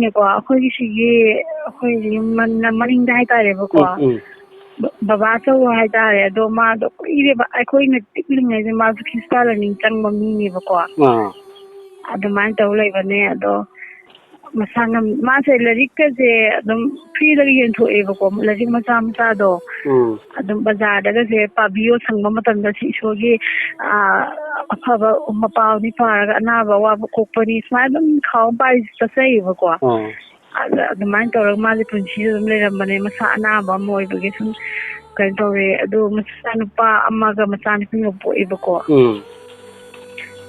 ꯅꯦꯀꯣ ꯑꯩꯈꯣꯏꯒꯤ ꯑꯩꯈꯣꯏꯒꯤ ꯃꯅꯤꯡꯗ ꯍꯥꯏꯇꯥꯔꯦꯕꯀꯣ ꯕꯕꯥ ꯑꯆꯧꯕ ꯍꯥꯏꯇꯥꯔꯦ ꯑꯗꯣ ꯃꯥꯗꯣ ꯀꯨꯏꯔꯦꯕ ꯑꯩꯈꯣꯏꯅ ꯄꯤꯛꯂꯤꯉꯩꯗ ꯃꯥꯁꯨ ꯈ꯭ꯔꯤꯁꯇꯥꯟ ꯂꯥꯏꯅꯤꯡ ꯆꯪꯕ ꯃꯤꯅꯦꯕꯀꯣ ꯑꯗꯨꯃꯥꯏꯅ ꯇꯧ ꯂꯩꯕꯅꯦ ꯑꯗꯣ ꯃꯥꯁꯦ ꯂꯥꯏꯔꯤꯛꯀꯁꯦ ꯑꯗꯨꯝ ꯐ꯭ꯔꯤꯗꯒ ꯌꯦꯟꯊꯣꯛꯑꯦꯕꯀꯣ ꯂꯥꯏꯔꯤꯛ ꯃꯆꯥ ꯃꯆꯥꯗꯣ ꯑꯗꯨꯝ ꯕꯖꯥꯔꯗꯒꯁꯦ ꯄꯥꯕꯤꯌꯣ ꯁꯪꯕ ꯃꯇꯝꯗ ꯁꯤ ꯏꯁꯣꯔꯒꯤ ꯑꯐꯕ ꯃꯄꯥꯎꯅꯤ ꯄꯥꯔꯒ ꯑꯅꯥꯕ ꯑꯋꯥꯕ ꯀꯣꯛꯄꯅꯤ ꯁꯨꯃꯥꯏꯅ ꯑꯗꯨꯝ ꯈꯥꯎ ꯄꯥꯏ ꯆꯠꯆꯩꯌꯦꯕꯀꯣ ꯑꯗꯨꯃꯥꯏꯅ ꯇꯧꯔꯒ ꯃꯥꯁꯦ ꯄꯨꯟꯁꯤꯗ ꯑꯗꯨꯝ ꯂꯩꯔꯝꯕꯅꯦ ꯃꯁꯥ ꯑꯅꯥꯕ ꯑꯃ ꯑꯣꯏꯕꯒꯤ ꯁꯨꯝ ꯀꯩꯅꯣ ꯇꯧꯔꯦ ꯑꯗꯣ ꯃꯆꯥꯅꯨꯄꯥ ꯑꯃꯒ ꯃꯆꯥꯅꯨꯄꯤ ꯑꯃ ꯄꯣꯛꯑꯦꯕꯀꯣ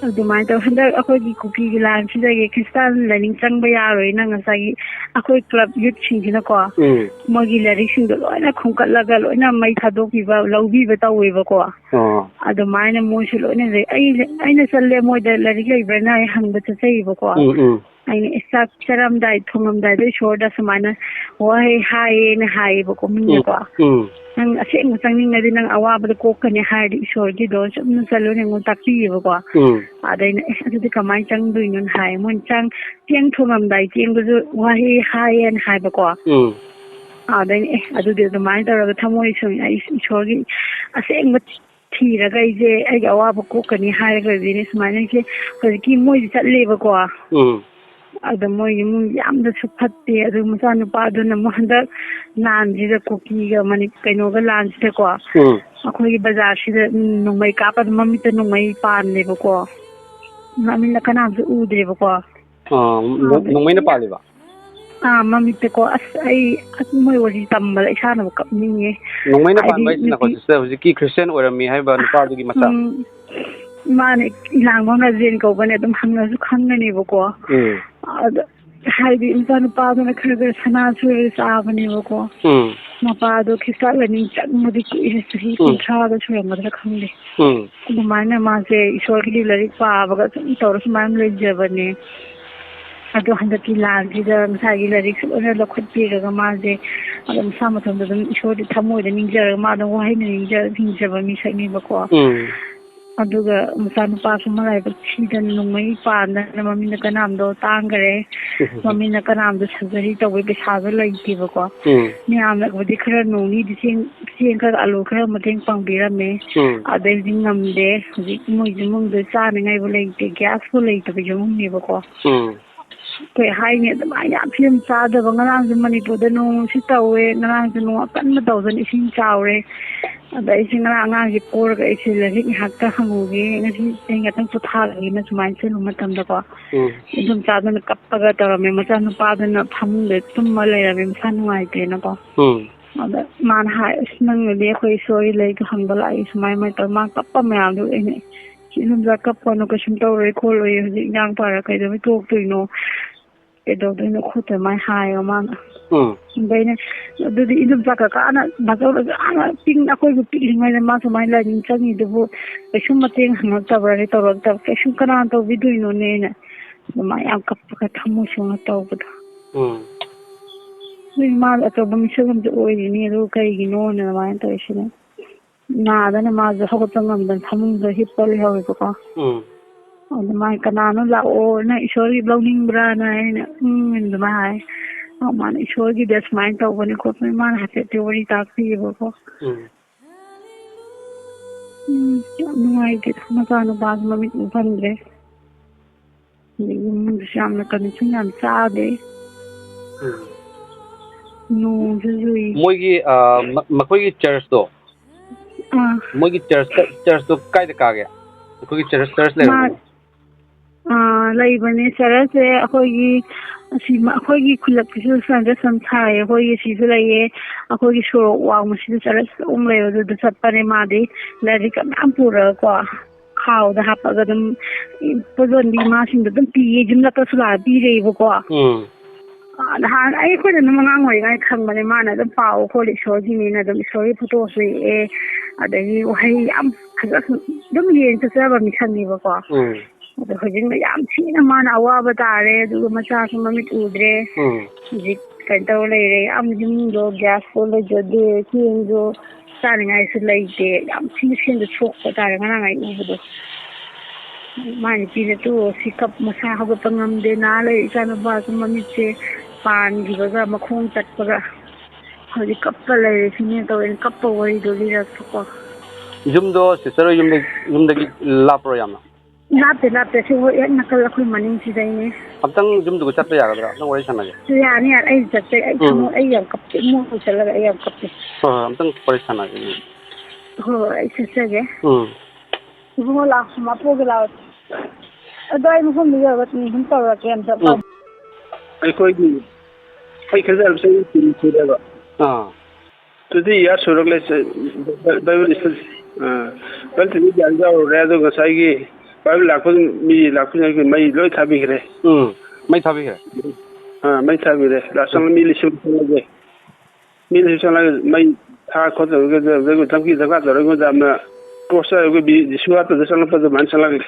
ꯑꯗꯨꯃꯥꯏꯅ ꯇꯧ ꯍꯟꯗꯛ ꯑꯩꯈꯣꯏꯒꯤ ꯀꯨꯀꯤꯒꯤ ꯂꯥꯏꯟꯁꯤꯗꯒꯤ ꯈ꯭ꯔꯤꯁꯇꯥꯟ ꯂꯥꯏꯅꯤꯡ ꯆꯪꯕ ꯌꯥꯔꯣꯏꯅ ꯉꯁꯥꯏꯒꯤ ꯑꯩꯈꯣꯏ ꯀ꯭ꯂꯕ ꯌꯨꯠꯁꯤꯡꯁꯤꯅꯀꯣ ꯃꯣꯏꯒꯤ ꯂꯥꯏꯔꯤꯛꯁꯤꯡꯗꯣ ꯂꯣꯏꯅ ꯈꯣꯝꯀꯠꯂꯒ ꯂꯣꯏꯅ ꯃꯩ ꯊꯥꯗꯣꯛꯄꯤꯕ ꯂꯧꯕꯤꯕ ꯇꯧꯋꯦꯕꯀꯣ ꯑꯗꯨꯃꯥꯏꯅ ꯃꯣꯏꯁꯨ ꯂꯣꯏꯅ ꯑꯩꯅ ꯆꯠꯂꯦ ꯃꯣꯏꯗ ꯂꯥꯏꯔꯤꯛ ꯂꯩꯕ꯭ꯔꯅ ꯑꯩ ꯍꯪꯕ ꯆꯠꯆꯩꯌꯦꯕꯀꯣ ꯑꯩꯅ ꯆꯥꯛ ꯆꯥꯔꯝꯗꯥꯏ ꯊꯣꯡꯉꯝꯗꯥꯏꯗ ꯏꯁꯣꯔꯗ ꯁꯨꯃꯥꯏꯅ ꯋꯥꯍꯩ ꯍꯥꯏꯌꯦꯅ ꯍꯥꯏꯌꯦꯕꯀꯣ ꯃꯤꯅꯀꯣ ꯅꯪ ꯑꯁꯦꯡꯕ ꯆꯪꯅꯤꯡꯉꯗꯤ ꯅꯪ ꯑꯋꯥꯕꯗ ꯀꯣꯛꯀꯅꯤ ꯍꯥꯏꯔꯗꯤ ꯏꯁꯣꯔꯒꯤꯗꯣ ꯆꯨꯝꯅ ꯆꯠꯂꯨꯅꯦ ꯑꯩꯉꯣꯟꯗ ꯇꯥꯛꯄꯤꯌꯦꯕꯀꯣ ꯑꯗꯩꯅ ꯑꯗꯨꯗꯤ ꯀꯃꯥꯏꯅ ꯆꯪꯗꯣꯏꯅꯣꯅ ꯍꯥꯏ ꯃꯣꯏꯅ ꯆꯦꯡ ꯊꯣꯡꯉꯝꯗꯥꯏ ꯆꯦꯡꯗꯨꯁꯨ ꯋꯥꯍꯩ ꯍꯥꯏꯌꯦꯅ ꯍꯥꯏꯕꯀꯣ ꯑꯗꯩꯅ ꯑꯗꯨꯗꯤ ꯑꯗꯨꯃꯥꯏꯅ ꯇꯧꯔꯒ ꯊꯃꯣꯏ ꯁꯨꯝ ꯑꯩ ꯏꯁꯣꯔꯒꯤ ꯑꯁꯦꯡꯕ ꯊꯤꯔꯒ ꯑꯩꯁꯦ ꯑꯩꯒꯤ ꯑꯋꯥꯕ ꯀꯣꯛꯀꯅꯤ ꯍꯥꯏꯔꯒꯗꯤꯅꯦ ꯁꯨꯃꯥꯏꯅ ꯑꯩꯁꯦ ꯍꯧꯖꯤꯛꯀꯤ ꯃꯣꯏꯁꯦ ꯆꯠꯂꯦꯕꯀꯣ ꯑꯗ ꯃꯣꯏ ꯏꯃꯨꯡ ꯌꯥꯝꯅꯁꯨ ꯐꯠꯇꯦ ꯑꯗꯨ ꯃꯆꯥꯅꯨꯄꯥꯗꯨꯅ ꯑꯃꯨꯛ ꯍꯟꯗꯛ ꯂꯥꯟꯁꯤꯗ ꯀꯨꯀꯤꯒ ꯀꯩꯅꯣꯒ ꯂꯥꯟꯁꯤꯗꯀꯣ ꯑꯩꯈꯣꯏꯒꯤ ꯕꯖꯥꯔꯁꯤꯗ ꯅꯣꯡꯃꯩ ꯀꯥꯞꯄꯗ ꯃꯃꯤꯠꯇ ꯅꯣꯡꯃꯩ ꯄꯥꯟꯂꯦꯕꯀꯣ ꯃꯃꯤꯠꯅ ꯀꯅꯥꯝꯁꯨ ꯎꯗ꯭ꯔꯦꯕꯀꯣ ꯅꯣꯡꯃꯩꯅ ꯄꯥꯜꯂꯤꯕ ꯃꯃꯤꯠꯇꯀꯣ ꯑꯁ ꯃꯣꯏ ꯋꯥꯔꯤ ꯇꯝꯕꯗ ꯏꯁꯥꯅꯕꯨ ꯀꯞꯅꯤꯡꯉꯦ ꯅꯣꯡꯃꯩꯅ ꯄꯥꯟꯕ ꯍꯥꯏꯁꯤꯅꯀꯣ ꯁꯤꯁꯇꯔ ꯍꯧꯖꯤꯛꯀꯤ ꯈ꯭ꯔꯤꯁꯇꯤꯌꯟ ꯑꯣꯏꯔꯝꯃꯤ ꯍꯥꯏꯕ ꯅꯨꯄꯥꯗꯨꯒꯤ ꯃꯆꯥ ꯃꯥꯅꯦ ꯏꯂꯥꯡꯕꯝ ꯔꯥꯖꯦꯟ ꯀꯧꯕꯅꯦ ꯑꯗꯨꯝ ꯍꯪꯉꯁꯨ ꯈꯪꯒꯅꯦꯕꯀꯣ ꯑꯗ ꯍꯥꯏꯗꯤ ꯅꯨꯄꯥꯗꯨꯅ ꯈꯔ ꯁꯅꯥ ꯁꯨꯔꯒ ꯆꯥꯕꯅꯦꯕꯀꯣ ꯃꯄꯥꯗꯣ ꯈ꯭ꯔꯤꯁꯇꯥꯟ ꯂꯥꯏꯅꯤꯡ ꯆꯪꯕꯗꯤ ꯀꯨꯏꯔꯦ ꯆꯍꯤ 30가 ꯁꯨꯔꯝꯒꯗ꯭ꯔꯥ ꯈꯪꯗꯦ ꯑꯗꯨꯃꯥꯏꯅ ꯃꯥꯁꯦ ꯏꯁꯣꯔꯒꯤ ꯂꯥꯏꯔꯤꯛ ꯄꯥꯕꯒ ꯁꯨꯝ ꯇꯧꯔ ꯁꯨꯃꯥꯏꯅ ꯂꯩꯖꯕꯅꯦ ꯑꯗꯣ ꯍꯟꯗꯛꯀꯤ ꯂꯥꯟꯁꯤꯗ ꯉꯁꯥꯏꯒꯤ ꯂꯥꯏꯔꯤꯛꯁꯨ ꯂꯣꯏꯅ ꯂꯧꯈꯠꯄꯤꯔꯒ ꯃꯥꯁꯦ ꯑꯗꯨꯝ ꯃꯁꯥ ꯃꯊꯟꯇ ꯑꯗꯨꯝ ꯏꯁꯣꯔꯗꯤ ꯊꯃꯣꯏꯗ ꯅꯤꯡꯖꯔꯒ ꯃꯥ ꯑꯗꯨꯝ ꯋꯥꯍꯩꯅ ꯍꯤꯡꯖꯕ ꯃꯤꯁꯛꯅꯦꯕꯀꯣ ꯑꯗꯨꯒ ꯃꯆꯥꯅꯨꯄꯥꯁꯨ ꯃꯔꯥꯏꯕꯛ ꯊꯤꯗꯅ ꯅꯣꯡꯃꯩ ꯄꯥꯟꯗꯅ ꯃꯃꯤꯠꯅ ꯀꯅꯥꯝꯗꯣ ꯇꯥꯡꯈꯔꯦ ꯃꯃꯤꯠꯅ ꯀꯅꯥꯝꯗꯣ ꯁꯔꯖꯔꯤ ꯇꯧꯕꯩ ꯄꯩꯁꯥꯗꯣ ꯂꯩꯇꯦꯕꯀꯣ ꯃꯌꯥꯝꯅꯕꯨꯗꯤ ꯈꯔ ꯅꯣꯡꯅꯤꯗꯤ ꯆꯦꯡ ꯈꯔ ꯑꯂꯨ ꯈꯔ ꯃꯇꯦꯡ ꯄꯥꯡꯕꯤꯔꯝꯃꯦ ꯑꯗꯩꯗꯤ ꯉꯝꯗꯦ ꯍꯧꯖꯤꯛ ꯃꯣꯏ ꯏꯃꯨꯡꯗꯣ ꯆꯥꯅꯤꯡꯉꯥꯏꯕꯨ ꯂꯩꯇꯦ ꯒ꯭ꯌꯥꯁꯄꯨ ꯂꯩꯇꯕ ꯏꯃꯨꯡꯅꯦꯕꯀꯣ ꯑꯩꯈꯣꯏ ꯍꯥꯏꯅꯤ ꯑꯗꯨꯃꯥꯏꯅ ꯌꯥꯝ ꯐꯤꯂꯝ ꯆꯥꯗꯕ ꯉꯔꯥꯡꯁꯨ ꯃꯅꯤꯄꯨꯔꯗ ꯅꯣꯡꯁꯤ ꯇꯧꯋꯦ ꯉꯔꯥꯡꯁꯨ ꯅꯣꯡ ꯑꯀꯟꯕ ꯇꯧꯗꯅ ꯏꯁꯤꯡ ꯆꯥꯎꯔꯦ ꯑꯗ ꯑꯩꯁꯦ ꯉꯔꯥꯡ ꯑꯉꯥꯡꯁꯦ ꯄꯣꯔꯒ ꯑꯩꯁꯦ ꯂꯥꯏꯔꯤꯛ ꯉꯥꯏꯍꯥꯛꯇ ꯍꯪꯉꯨꯒꯦ ꯉꯁꯤ ꯑꯩ ꯉꯥꯛꯇꯪ ꯄꯣꯊꯥꯒꯦꯅ ꯁꯨꯃꯥꯏꯅ ꯆꯠꯂꯨ ꯃꯇꯝꯗꯀꯣ ꯑꯗꯨꯝ ꯆꯥꯗꯅ ꯀꯞꯄꯒ ꯇꯧꯔꯝꯃꯦ ꯃꯆꯥꯅꯨꯄꯥꯗꯨꯅ ꯐꯃꯨꯡꯗ ꯇꯨꯝꯃ ꯂꯩꯔꯝꯃꯦ ꯃꯁꯥ ꯅꯨꯡꯉꯥꯏꯇꯦꯅꯀꯣ ꯑꯗ ꯃꯥꯅ ꯍꯥꯏ ꯑꯁ ꯅꯪꯅꯗꯤ ꯑꯩꯈꯣꯏ ꯏꯁꯣꯔꯒꯤ ꯂꯩꯗꯣ ꯍꯪꯕ ꯂꯥꯛꯏ ꯁꯨꯃꯥꯏꯅ ꯇꯧꯔ ꯃꯥ ꯀꯞꯄ ꯃꯌꯥꯝꯗꯣ ꯑꯩꯅ ꯏꯅꯨꯡꯖꯥ ꯀꯞꯄꯅꯣ ꯀꯩꯁꯨꯝ ꯇꯧꯔꯣꯏ ꯈꯣꯠꯂꯣꯏ ꯍꯧꯖꯤꯛ ꯏꯟꯖꯥꯡ ꯄꯥꯔ ꯀꯩꯗꯧꯕꯩ ꯇꯣꯛꯇꯣꯏꯅꯣ ꯀꯩꯗꯧꯗꯣꯏꯅꯣ ꯈꯣꯠꯇꯣꯏꯃꯥꯏꯅ ꯍꯥꯏꯌꯣ ꯃꯥꯅ ꯑꯗꯩꯅ ꯑꯗꯨꯗꯤ ꯏꯟꯗꯣꯝꯆꯥ ꯀꯀꯥꯅ ꯕꯥꯆꯧꯅꯁꯨ ꯑꯩꯈꯣꯏꯕꯨ ꯄꯤꯛꯂꯤꯉꯩꯗ ꯃꯥ ꯁꯨꯃꯥꯏꯅ ꯂꯥꯏꯅꯤꯡ ꯆꯪꯉꯤꯗꯨꯕꯨ ꯀꯩꯁꯨꯝ ꯃꯇꯦꯡ ꯍꯪꯉꯛꯇꯕ꯭ꯔꯥ ꯇꯧꯔꯛꯇꯕ ꯀꯩꯁꯨꯝ ꯀꯅꯥ ꯇꯧꯕꯤꯗꯣꯏꯅꯣꯅꯦꯅ ꯑꯗꯨꯃꯥꯏꯅ ꯌꯥꯝ ꯀꯞꯄꯒ ꯊꯃꯣꯏ ꯁꯣꯛꯅ ꯇꯧꯕꯗꯣ ꯃꯥꯗꯤ ꯑꯆꯧꯕ ꯃꯤꯁꯛ ꯑꯃꯁꯨ ꯑꯣꯏꯔꯤꯅꯤ ꯑꯗꯨ ꯀꯩꯒꯤꯅꯣꯅ ꯑꯗꯨꯃꯥꯏꯅ ꯇꯧꯔꯤꯁꯤꯅ ꯅꯥꯗꯅ ꯃꯥꯁꯨ ꯍꯧꯒꯠꯄ ꯉꯝꯗꯅ ꯐꯃꯨꯡꯗ ꯍꯤꯞꯄ ꯂꯩꯍꯧꯋꯦꯕꯀꯣ ꯑꯗꯨ ꯃꯥꯏ ꯀꯅꯥꯅꯣ ꯂꯥꯛꯑꯣ ꯅꯪ ꯏꯁꯣꯔꯒꯤ ꯂꯧꯅꯤꯡꯕ꯭ꯔꯥꯅ ꯑꯩꯅ ꯑꯗꯨꯃꯥꯏꯅ ꯍꯥꯏ ꯃꯥꯅ ꯏꯁꯣꯔꯒꯤꯗ ꯁꯨꯃꯥꯏꯅ ꯇꯧꯕꯅꯤ ꯈꯣꯠꯄꯅꯤ ꯃꯥꯅ ꯍꯥꯏꯐꯦꯠꯇꯤ ꯋꯥꯔꯤ ꯇꯥꯛꯄꯤꯌꯦꯕꯀꯣ ꯌꯥꯝ ꯅꯨꯡꯉꯥꯏꯇꯦ ꯃꯆꯥꯅꯨꯄꯥꯁꯨ ꯃꯃꯤꯠ ꯎ ꯐꯪꯗ꯭ꯔꯦ ꯏꯃꯨꯡꯗꯨꯁꯨ ꯌꯥꯝꯅ ꯀꯟꯗꯤꯁꯟ ꯌꯥꯝ ꯆꯥꯗꯦ ꯅꯣꯡꯁꯨ ꯆꯨꯏ ꯃꯣꯏꯒꯤ ꯃꯈꯣꯏꯒꯤ ꯆꯔꯆꯇꯣ ꯃꯣꯏꯒꯤ ꯆꯔꯆꯇꯣ ꯀꯥꯏꯗ ꯀꯥꯒꯦ ꯑꯩꯈꯣꯏꯒꯤ ꯆꯔꯆ ꯂꯩꯔꯝꯒꯅꯤ ꯂꯩꯕꯅꯦ ꯆꯔꯆꯁꯦ ꯑꯩꯈꯣꯏꯒꯤ ꯈꯨꯜꯂꯛꯀꯤꯁꯨ ꯁꯨꯝ ꯁꯥꯏꯌꯦ ꯑꯩꯈꯣꯏꯒꯤ ꯁꯤꯁꯨ ꯂꯩꯌꯦ ꯑꯩꯈꯣꯏꯒꯤ ꯁꯣꯔꯣꯛ ꯋꯥꯡꯃꯁꯤꯗ ꯆꯔꯆ ꯑꯍꯨꯝ ꯂꯩꯕ ꯑꯗꯨꯗ ꯆꯠꯄꯅꯦ ꯃꯥꯗꯤ ꯂꯥꯏꯔꯤꯛꯀ ꯃꯌꯥꯝ ꯄꯨꯔꯒꯀꯣ ꯈꯥꯎꯗ ꯍꯥꯞꯄꯒ ꯑꯗꯨꯝ ꯄꯣꯠꯌꯣꯟꯕꯤ ꯏꯃꯥꯁꯤꯡꯗꯣ ꯑꯗꯨꯝ ꯄꯤꯌꯦ ꯌꯨꯝꯂꯛꯇꯁꯨ ꯂꯥꯛꯑ ꯄꯤꯔꯛꯑꯦꯕꯀꯣ ꯅꯍꯥꯟ ꯑꯩꯈꯣꯏꯅ ꯑꯗꯨꯝ ꯑꯉꯥꯡ ꯑꯣꯏꯔꯤꯉꯩ ꯈꯪꯕꯅꯦ ꯃꯥꯅ ꯑꯗꯨꯝ ꯄꯥꯎ ꯈꯣꯠꯂꯤ ꯏꯁꯣꯔꯒꯤꯅꯤꯅ ꯑꯗꯨꯝ ꯏꯁꯣꯔꯒꯤ ꯐꯣꯇꯣꯁꯨ ꯌꯦꯛꯑꯦ ꯑꯗꯒꯤ ꯋꯥꯍꯩ ꯌꯥꯝ ꯐꯖꯅ ꯑꯗꯨꯝ ꯌꯦꯡ ꯆꯠꯆꯕ ꯃꯤꯁꯛꯅꯦꯕꯀꯣ ꯑꯗꯣ ꯍꯧꯖꯤꯛꯅ ꯌꯥꯝ ꯊꯤꯅ ꯃꯥꯅ ꯑꯋꯥꯕ ꯇꯥꯔꯦ ꯑꯗꯨꯒ ꯃꯆꯥꯁꯨ ꯃꯃꯤꯠ ꯎꯗ꯭ꯔꯦ ꯍꯧꯖꯤꯛ ꯀꯩꯅꯣ ꯇꯧꯔ ꯂꯩꯔꯦ ꯌꯥꯝ ꯌꯨꯝꯗꯣ ꯒ꯭ꯌꯥꯁꯇꯣ ꯂꯩꯖꯗꯦ ꯆꯦꯡꯁꯨ ꯆꯥꯅꯤꯡꯉꯥꯏꯁꯨ ꯂꯩꯇꯦ ꯌꯥꯝ ꯊꯤꯅ ꯁꯦꯟꯗ ꯁꯣꯛꯄ ꯇꯥꯔꯦ ꯉꯔꯥꯡ ꯑꯩ ꯎꯕꯗꯣ ꯃꯥꯏ ꯅꯨꯄꯤꯅ ꯇꯨ ꯁꯤ ꯀꯞ ꯃꯁꯥ ꯍꯧꯒꯠꯄ ꯉꯝꯗꯦ ꯅꯥ ꯂꯩ ꯏꯆꯥꯅꯨꯄꯥꯁꯨ ꯃꯃꯤꯠꯁꯦ ꯄꯥꯟꯈꯤꯕꯒ ꯃꯈꯣꯡ ꯆꯠꯄꯒ ꯍꯧꯖꯤꯛ ꯀꯞꯄ ꯂꯩꯔꯦ ꯁꯤꯅꯦ ꯇꯧꯋꯦ ꯀꯞꯄ ꯋꯥꯔꯤꯗꯣ ꯂꯤꯔꯛꯄꯀꯣ ꯌꯨꯝꯗꯣ ꯁꯤꯁꯇꯔ ꯌꯨꯝꯗꯒꯤ ꯂꯥꯞꯄ꯭ꯔꯣ ꯌꯥꯝꯅ ꯂꯥꯞꯇꯦ ꯁꯤ ꯍꯣꯏ ꯍꯦꯛ ꯅꯥꯀꯜ ꯑꯩꯈꯣꯏ ꯃꯅꯤꯡꯁꯤꯗꯩꯅꯦ ꯑꯝꯇꯪ ꯌꯨꯝꯗꯨꯒ ꯆꯠꯄ ꯌꯥꯒꯗ꯭ꯔꯥ ꯑꯝꯇꯪ ꯋꯥꯔꯤ ꯁꯥꯟꯅꯒꯦ ꯌꯥꯅꯤ ꯑꯩ ꯆꯠꯆꯩ ꯑꯩ ꯊꯃꯣꯏ ꯑꯩ ꯌꯥꯝ ꯀꯞꯄꯦ ꯏꯃꯨꯡꯗ ꯆꯠꯂꯒ ꯑꯩ ꯌꯥꯝ ꯀꯞꯄꯦ ꯍꯣꯏ ꯑꯝꯇꯪ ꯋꯥꯔꯤ ꯁꯥꯟꯅꯒꯦ ꯍꯣꯏ ꯑꯩ ꯆꯠꯆꯒꯦ 이거 라고 맛보기라 ꯑꯗꯣ ꯑꯩ ꯃꯐꯝꯗꯨ ꯌꯧꯔꯒ ꯁꯨꯝ ꯇꯧꯔꯛꯀꯦ ꯑꯝꯇ ꯑꯩꯈꯣꯏꯒꯤ ꯑꯩ ꯈꯟꯖꯔꯕꯁꯦ ꯀꯨꯟ ꯁꯨꯔꯦꯕ ꯑꯗꯨꯗꯤ ꯏꯌꯥꯔ ꯁꯨꯔꯛꯂꯦ ꯕꯥꯏꯕꯜ ꯕꯥꯏꯕꯜ ꯒ꯭ꯌꯥꯟ ꯌꯥꯎꯔꯨꯔꯦ ꯑꯗꯨ ꯉꯁꯥꯏꯒꯤ ꯕꯥꯏꯕꯜ ꯂꯥꯛꯄ ꯃꯤ ꯂꯥꯛꯄꯁꯤꯡ ꯃꯩ ꯂꯣꯏ ꯊꯥꯕꯤꯈ꯭ꯔꯦ ꯃꯩ ꯊꯥꯕꯤꯈ꯭ꯔꯦ ꯃꯩ ꯊꯥꯕꯤꯔꯦ ꯂꯥꯁꯇ ꯃꯤ 1,000 ꯆꯪꯂꯒꯦ ꯃꯤ 1,000 ꯆꯪꯂꯒ ꯃꯩ ꯊꯥ ꯈꯣꯠꯇꯕꯒ ꯊꯕꯛꯀꯤ ꯗꯔꯀꯥꯔ ꯇꯧꯔꯒ ꯌꯥꯝꯅ ꯄꯣꯁꯇ ꯑꯩꯈꯣꯏ ꯁꯨꯋꯥꯠꯇꯗ ꯆꯪꯂꯛꯄ ꯑꯗꯨꯃꯥꯏꯅ ꯆꯪꯂꯛꯂꯦ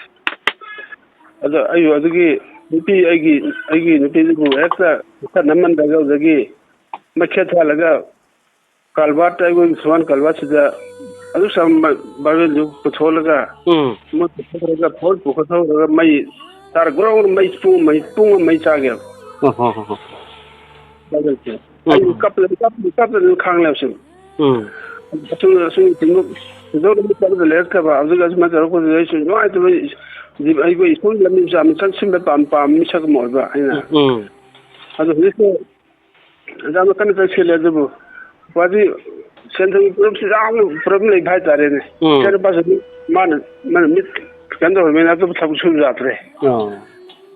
ꯑꯗꯣ ꯑꯩꯁꯨ ꯑꯗꯨꯒꯤ ꯅꯨꯄꯤ ꯑꯩꯒꯤ ꯅꯨꯄꯤꯗꯨꯕꯨ ꯍꯦꯛꯇ ꯅꯝꯃꯟꯗꯒ ꯑꯗꯨꯗꯒꯤ ꯃꯩꯈꯦꯠ ꯊꯥꯜꯂꯒ ꯀꯜꯕꯥꯔꯠꯇ ꯑꯩꯈꯣꯏꯒꯤ ꯁꯨꯃꯥꯟ ꯀꯜꯕꯥꯔꯠꯁꯤꯗ ꯑꯗꯨ ꯆꯪꯕ ꯕꯥꯏꯕꯜꯗꯨ ꯄꯨꯊꯣꯛꯂꯒ ꯄꯨꯈꯠꯊꯣꯛꯂꯒ ꯐꯣꯟ ꯄꯨꯈꯠꯊꯣꯛꯂꯒ ꯃꯩ ꯇꯥꯔ ꯒ꯭ꯔꯣꯡ ꯃꯩ ꯄꯨꯡ ꯑꯃ ꯃꯩ ꯆꯥꯒꯦꯕ ꯕꯥꯏꯕꯜꯁꯦ ꯑꯩ ꯀꯞꯄꯗ ꯈꯥꯡꯂꯦꯕ ꯁꯨꯝ ꯆꯠꯂꯒ ꯂꯩꯔꯛꯇꯕ ꯑꯗꯨꯒ ꯑꯁꯨꯃꯥꯏꯅ ꯇꯧꯔꯛꯄꯗꯨꯗ ꯑꯩꯁꯨ ꯅꯨꯡꯉꯥꯏꯇꯕ ꯑꯩꯈꯣꯏ ꯏꯁꯣꯔꯒꯤ ꯂꯝꯕꯤꯁꯦ ꯌꯥꯝꯅ ꯆꯪꯁꯤꯟꯕ ꯄꯥꯝꯕ ꯃꯤꯁꯛ ꯑꯃ ꯑꯣꯏꯕ ꯑꯩꯅ ꯑꯗꯣ ꯍꯧꯖꯤꯛꯁꯦ ꯌꯥꯝꯅ ꯀꯟꯅ ꯆꯪꯁꯤꯜꯂꯦ ꯑꯗꯨꯕꯨ ꯋꯥꯗꯤ ꯁꯦꯟꯊꯪꯒꯤ ꯄꯨꯔꯛꯁꯤ ꯌꯥꯝꯅ ꯄ꯭ꯔꯣꯕ꯭ꯂꯦꯝ ꯂꯩꯕ ꯍꯥꯏꯇꯥꯔꯦꯅꯦ ꯏꯆꯥꯅꯨꯄꯥꯁꯨ ꯃꯥꯅ ꯃꯤꯠ ꯀꯩꯅꯣ ꯇꯧꯔꯕꯅꯤꯅ ꯑꯇꯣꯞꯄ ꯊꯕꯛ ꯁꯨꯕ ꯌꯥꯗ꯭ꯔꯦ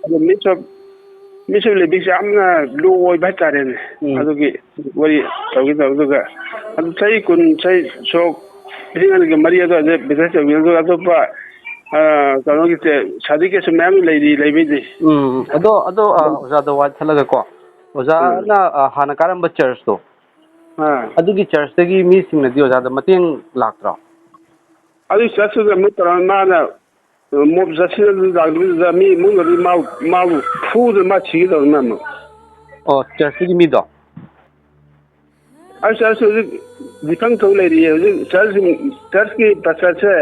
ꯑꯗꯣ ꯃꯤꯠꯁ ꯑꯣꯐ ꯂꯤꯕꯤꯡꯁꯦ ꯌꯥꯝꯅ ꯂꯣ ꯑꯣꯏꯕ ꯍꯥꯏꯇꯥꯔꯦꯅꯦ ꯑꯗꯨꯒꯤ ꯋꯥꯔꯤ ꯇꯧꯒꯦ ꯇꯧꯕ ꯑꯗꯨꯒ ꯑꯗꯨ ꯆꯍꯤ 10 ꯆꯍꯤ ꯁꯣꯛ 2004 ꯑꯗꯨꯋꯥꯏꯗ ꯕꯤꯖꯤꯅꯦꯁ ꯇꯧꯕꯤ ꯑꯗꯨꯒ ꯑꯇꯣꯞꯄ ꯀꯩꯅꯣꯒꯤ ꯁꯥꯔꯇꯤꯐꯤꯀꯦꯠꯁꯨ ꯃꯌꯥꯝ ꯂꯩꯕꯩꯗꯤ ꯑꯗꯣ ꯑꯣꯖꯥꯗ ꯋꯥ ꯊꯠꯂꯒꯀꯣ ꯑꯣꯖꯥꯅ ꯍꯥꯟꯅ ꯀꯥꯔꯝꯕ ꯆꯔꯆꯇꯣ ꯑꯗꯨꯒꯤ ꯆꯔꯆꯇꯒꯤ ꯃꯤꯁꯤꯡꯅꯗꯤ ꯑꯣꯖꯥꯗ ꯃꯇꯦꯡ ꯂꯥꯛꯇ꯭ꯔꯣ ꯑꯗꯨꯒꯤ ꯆꯔꯆꯇꯨꯗ ꯑꯃꯨꯛ ꯇꯧꯔꯒ ꯃꯥꯅ ꯃꯣꯞ ꯆꯠꯁꯤꯟꯅꯗꯨꯗ ꯃꯤ ꯏꯃꯨꯡꯗꯗꯤ ꯃꯥꯕꯨ ꯐꯨꯗꯅ ꯃꯥ ꯁꯤꯒꯗꯧꯅꯤ ꯑꯃꯨꯛ ꯆꯔꯆꯇꯨꯒꯤ ꯃꯤꯗꯣ ꯑꯩ ꯆꯔꯆ ꯍꯧꯖꯤꯛ ꯗꯤꯐꯪ ꯇꯧ ꯂꯩꯔꯤꯌꯦ ꯍꯧꯖꯤꯛ ꯆꯔꯆꯀꯤ ꯄꯥꯁꯇꯔꯁꯦ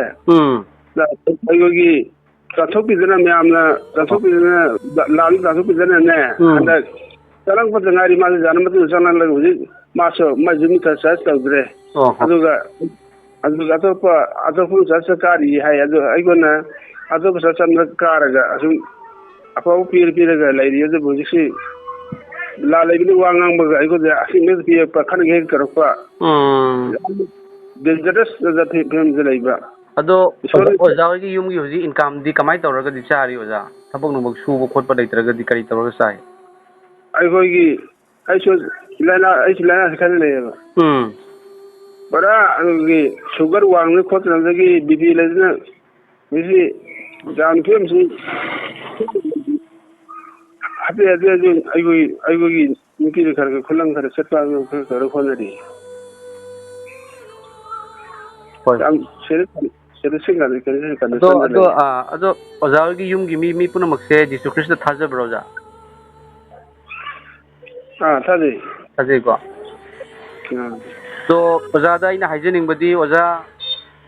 ꯑꯩꯈꯣꯏꯒꯤ ꯇꯥꯟꯊꯣꯛꯄꯤꯗꯅ ꯃꯌꯥꯝꯅ ꯂꯥꯟ ꯇꯥꯟꯊꯣꯛꯄꯤꯗꯅꯅꯦ ꯍꯟꯗꯛ ꯆꯪꯂꯛꯄꯗ ꯉꯥꯏꯔꯤ ꯃꯥꯁꯨ ꯌꯥꯅ ꯃꯇꯨꯡꯗ ꯆꯪꯂꯛꯂꯒ ꯍꯧꯖꯤꯛ ꯃꯥꯁꯨ ꯌꯨꯝꯗ ꯆꯔꯆ ꯇꯧꯗ꯭ꯔꯦ ꯑꯗꯨꯒ ꯑꯇꯣꯞꯄ ꯆꯔꯆ ꯀꯥꯔꯤ ꯍꯥꯏ ꯑꯗꯨ ꯑꯩꯈꯣꯏꯅ ꯑꯇꯣꯞꯄ ꯆꯔꯆ ꯑꯃꯗ ꯀꯥꯔꯒ ꯑꯁꯨꯝ ꯑꯐꯕ ꯄꯤꯔꯒ ꯂꯩꯔꯤ ꯑꯗꯨꯕꯨ ꯍꯧꯖꯤꯛꯁꯤ ꯂꯥꯜ ꯂꯩꯕꯅꯤ ꯋꯥ ꯉꯥꯡꯕꯒ ꯑꯩꯈꯣꯏꯗ ꯑꯁꯤꯡꯕ ꯄꯤꯔꯛꯄ ꯈꯟꯅꯒ ꯍꯦꯛ ꯇꯧꯔꯛꯄ ꯗꯦꯟꯖꯔꯁ ꯐꯤꯕꯝꯗ ꯂꯩꯕ ꯑꯗꯣ ꯑꯣꯖꯥ ꯍꯣꯏꯒꯤ ꯌꯨꯝꯒꯤ ꯍꯧꯖꯤꯛ ꯏꯟꯀꯝꯗꯤ ꯀꯃꯥꯏꯅ ꯇꯧꯔꯒꯗꯤ ꯆꯥꯔꯤ ꯑꯣꯖꯥ ꯊꯕꯛ ꯅꯨꯡꯕꯛ ꯁꯨꯕ ꯈꯣꯠꯄ ꯂꯩꯇ꯭ꯔꯒꯗꯤ ꯀꯔꯤ ꯇꯧꯔꯒ ꯆꯥꯏ ꯑꯩꯈꯣꯏꯒꯤ ꯑꯩꯁꯨ ꯂꯥꯏꯅꯥꯁꯤ ꯈꯔ ꯂꯩꯌꯦꯕ ꯄꯨꯔꯥ ꯑꯗꯨꯒꯤ ꯁꯨꯒꯔ ꯋꯥꯡꯗꯅ ꯈꯣꯠꯇꯅꯗꯒꯤ BP ꯂꯩꯗꯅ ꯍꯧꯖꯤꯛ ꯌꯥꯝ ꯐꯤꯕꯝꯁꯤ ꯍꯥꯏꯐꯦꯠ ꯑꯩꯈꯣꯏꯒꯤ ꯅꯨꯄꯤꯗ ꯈꯔ ꯈꯨꯂꯪ ꯈꯔ ꯆꯠꯄ ꯈꯔ ꯈꯔ ꯍꯣꯠꯅꯔꯤ ꯌꯥꯝ ꯑꯗꯣ ꯑꯣꯖꯥ ꯍꯣꯏꯒꯤ ꯌꯨꯝꯒꯤ ꯃꯤ ꯄꯨꯝꯅꯃꯛꯁꯦ ꯖꯤꯁꯨ ꯈ꯭ꯔꯤꯁꯇ ꯊꯥꯖꯕ꯭ꯔꯣ ꯑꯣꯖꯥ ꯊꯥꯖꯩꯀꯣ ꯑꯗꯣ ꯑꯣꯖꯥꯗ ꯑꯩꯅ ꯍꯥꯏꯖꯅꯤꯡꯕꯗꯤ ꯑꯣꯖꯥ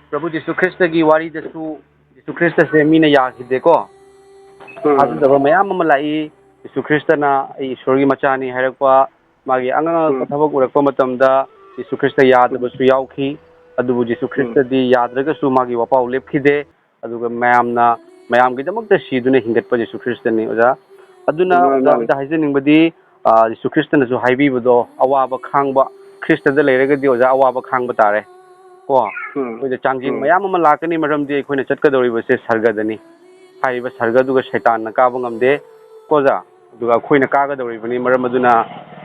ꯄ꯭ꯔꯚꯨ ꯖꯤꯁꯨ ꯈ꯭ꯔꯤꯁꯇꯒꯤ ꯋꯥꯔꯤꯗꯁꯨ ꯖꯤꯁꯨ ꯈ꯭ꯔꯤꯁꯇꯁꯦ ꯃꯤꯅ ꯌꯥꯈꯤꯗꯦꯀꯣ ꯊꯥꯖꯗꯕ ꯃꯌꯥꯝ ꯑꯃ ꯂꯥꯛꯏ ꯖꯤꯁꯨ ꯈ꯭ꯔꯤꯁꯇꯅ ꯑꯩ ꯏꯁꯣꯔꯒꯤ ꯃꯆꯥꯅꯤ ꯍꯥꯏꯔꯛꯄ ꯃꯥꯒꯤ ꯑꯉꯛꯄ ꯊꯕꯛ ꯎꯔꯛꯄ ꯃꯇꯝꯗ ꯖꯤꯁꯨ ꯈ꯭ꯔꯤꯁꯇ ꯌꯥꯗꯕꯁꯨ ꯌꯥꯎꯈꯤ ꯑꯗꯨꯕꯨ ꯖꯤꯁꯨ ꯈ꯭ꯔꯤꯁꯇꯗꯤ ꯌꯥꯗ꯭ꯔꯒꯁꯨ ꯃꯥꯒꯤ ꯋꯥꯄꯥꯎ ꯂꯦꯞꯈꯤꯗꯦ ꯑꯗꯨꯒ ꯃꯌꯥꯝꯒꯤꯗꯃꯛꯇ ꯁꯤꯗꯨꯅ ꯍꯤꯡꯒꯠꯄ ꯖꯤꯁꯨ ꯈ꯭ꯔꯤꯁꯇꯅꯤ ꯑꯣꯖꯥ ꯑꯗꯨꯅ ꯑꯣꯖꯥ ꯍꯣꯏꯗ ꯍꯥꯏꯖꯅꯤꯡꯕꯗꯤ ꯖꯤꯁꯨ ꯈ꯭ꯔꯤꯁꯇꯅꯁꯨ ꯍꯥꯏꯕꯤꯕꯗꯣ ꯑꯋꯥꯕ ꯈꯥꯡꯕ ꯈ꯭ꯔꯤꯁꯇꯗ ꯂꯩꯔꯒꯗꯤ ꯑꯣꯖꯥ ꯑꯋꯥꯕ ꯈꯥꯡꯕ ꯇꯥꯔꯦ ꯀꯣ ꯑꯩꯈꯣꯏꯗ ꯆꯥꯡꯖꯤꯡ ꯃꯌꯥꯝ ꯑꯃ ꯂꯥꯛꯀꯅꯤ ꯃꯔꯝꯗꯤ ꯑꯩꯈꯣꯏꯅ ꯆꯠꯀꯗꯧꯔꯤꯕꯁꯦ ꯁꯔꯒꯗꯅꯤ ꯍꯥꯏꯔꯤꯕ ꯁꯔꯒꯗꯨꯒ ꯁꯩꯇꯥꯟꯅ ꯀꯥꯕ ꯉꯝꯗꯦ ꯀꯣ ꯑꯣꯖꯥ ꯑꯗꯨꯒ ꯑꯩꯈꯣꯏꯅ ꯀꯥꯒꯗꯧꯔꯤꯕꯅꯤ ꯃꯔꯝ ꯑꯗꯨꯅ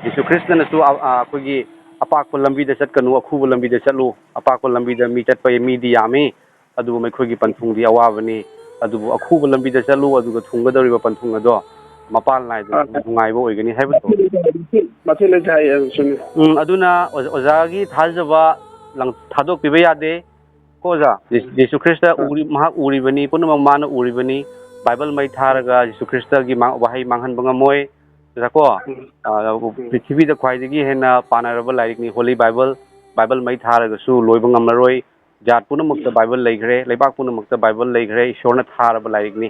ꯖꯤꯁꯨ ꯈ꯭ꯔꯤꯁꯇꯅꯁꯨ ꯑꯩꯈꯣꯏꯒꯤ ꯑꯄꯥꯛꯄ ꯂꯝꯕꯤꯗ ꯆꯠꯀꯅꯨ ꯑꯈꯨꯕ ꯂꯝꯕꯤꯗ ꯆꯠꯂꯨ ꯑꯄꯥꯛꯄ ꯂꯝꯕꯤꯗ ꯃꯤ ꯆꯠꯄ ꯃꯤꯗꯤ ꯌꯥꯝꯃꯤ ꯑꯗꯨꯕꯨ ꯃꯈꯣꯏꯒꯤ ꯄꯟꯊꯨꯡꯗꯤ ꯑꯋꯥꯕꯅꯤ ꯑꯗꯨꯕꯨ ꯑꯈꯨꯕ ꯂꯝꯕꯤꯗ ꯆꯠꯂꯨ ꯑꯗꯨꯒ ꯊꯨꯡꯒꯗꯧꯔꯤꯕ ꯄꯟꯊꯨꯡ ꯑꯗꯣ ꯃꯄꯥꯟ ꯅꯥꯏꯗꯅ ꯅꯨꯡꯉꯥꯏꯕ ꯑꯣꯏꯒꯅꯤ ꯍꯥꯏꯕꯗꯣ ꯑꯗꯨꯅ ꯑꯣꯖꯥꯒꯤ ꯊꯥꯖꯕ ꯊꯥꯗꯣꯛꯄꯤꯕ ꯌꯥꯗꯦ ꯀꯣ ꯑꯣꯖꯥ ꯖꯤꯁꯨ ꯈ꯭ꯔꯤꯁꯇ ꯃꯍꯥꯛ ꯎꯔꯤꯕꯅꯤ ꯄꯨꯝꯅꯃꯛ ꯃꯥꯅ ꯎꯔꯤꯕꯅꯤ ꯕꯥꯏꯕꯜ ꯃꯩ ꯊꯥꯔꯒ ꯖꯤꯁꯨ ꯈ꯭ꯔꯤꯁꯇꯒꯤ ꯋꯥꯍꯩ ꯃꯥꯡꯍꯟꯕ ꯉꯝꯃꯣꯏ ꯀꯣ ꯄ꯭ꯔꯤꯊꯤꯕꯤꯗ ꯈ꯭ꯋꯥꯏꯗꯒꯤ ꯍꯦꯟꯅ ꯄꯥꯅꯔꯕ ꯂꯥꯏꯔꯤꯛꯅꯤ ꯍꯣꯂꯤ ꯕꯥꯏꯕꯜ ꯃꯩ ꯊꯥꯔꯒꯁꯨ ꯂꯣꯏꯕ ꯉꯝꯂꯔꯣꯏ ꯖꯥꯠ ꯄꯨꯝꯅꯃꯛꯇ ꯕꯥꯏꯕꯜ ꯂꯩꯈ꯭ꯔꯦ ꯂꯩꯕꯥꯛ ꯄꯨꯝꯅꯃꯛꯇ ꯕꯥꯏꯕꯜ ꯂꯩꯈ꯭ꯔꯦ ꯏꯁꯣꯔꯅ ꯊꯥꯔꯕ ꯂꯥꯏꯔꯤꯛꯅꯤ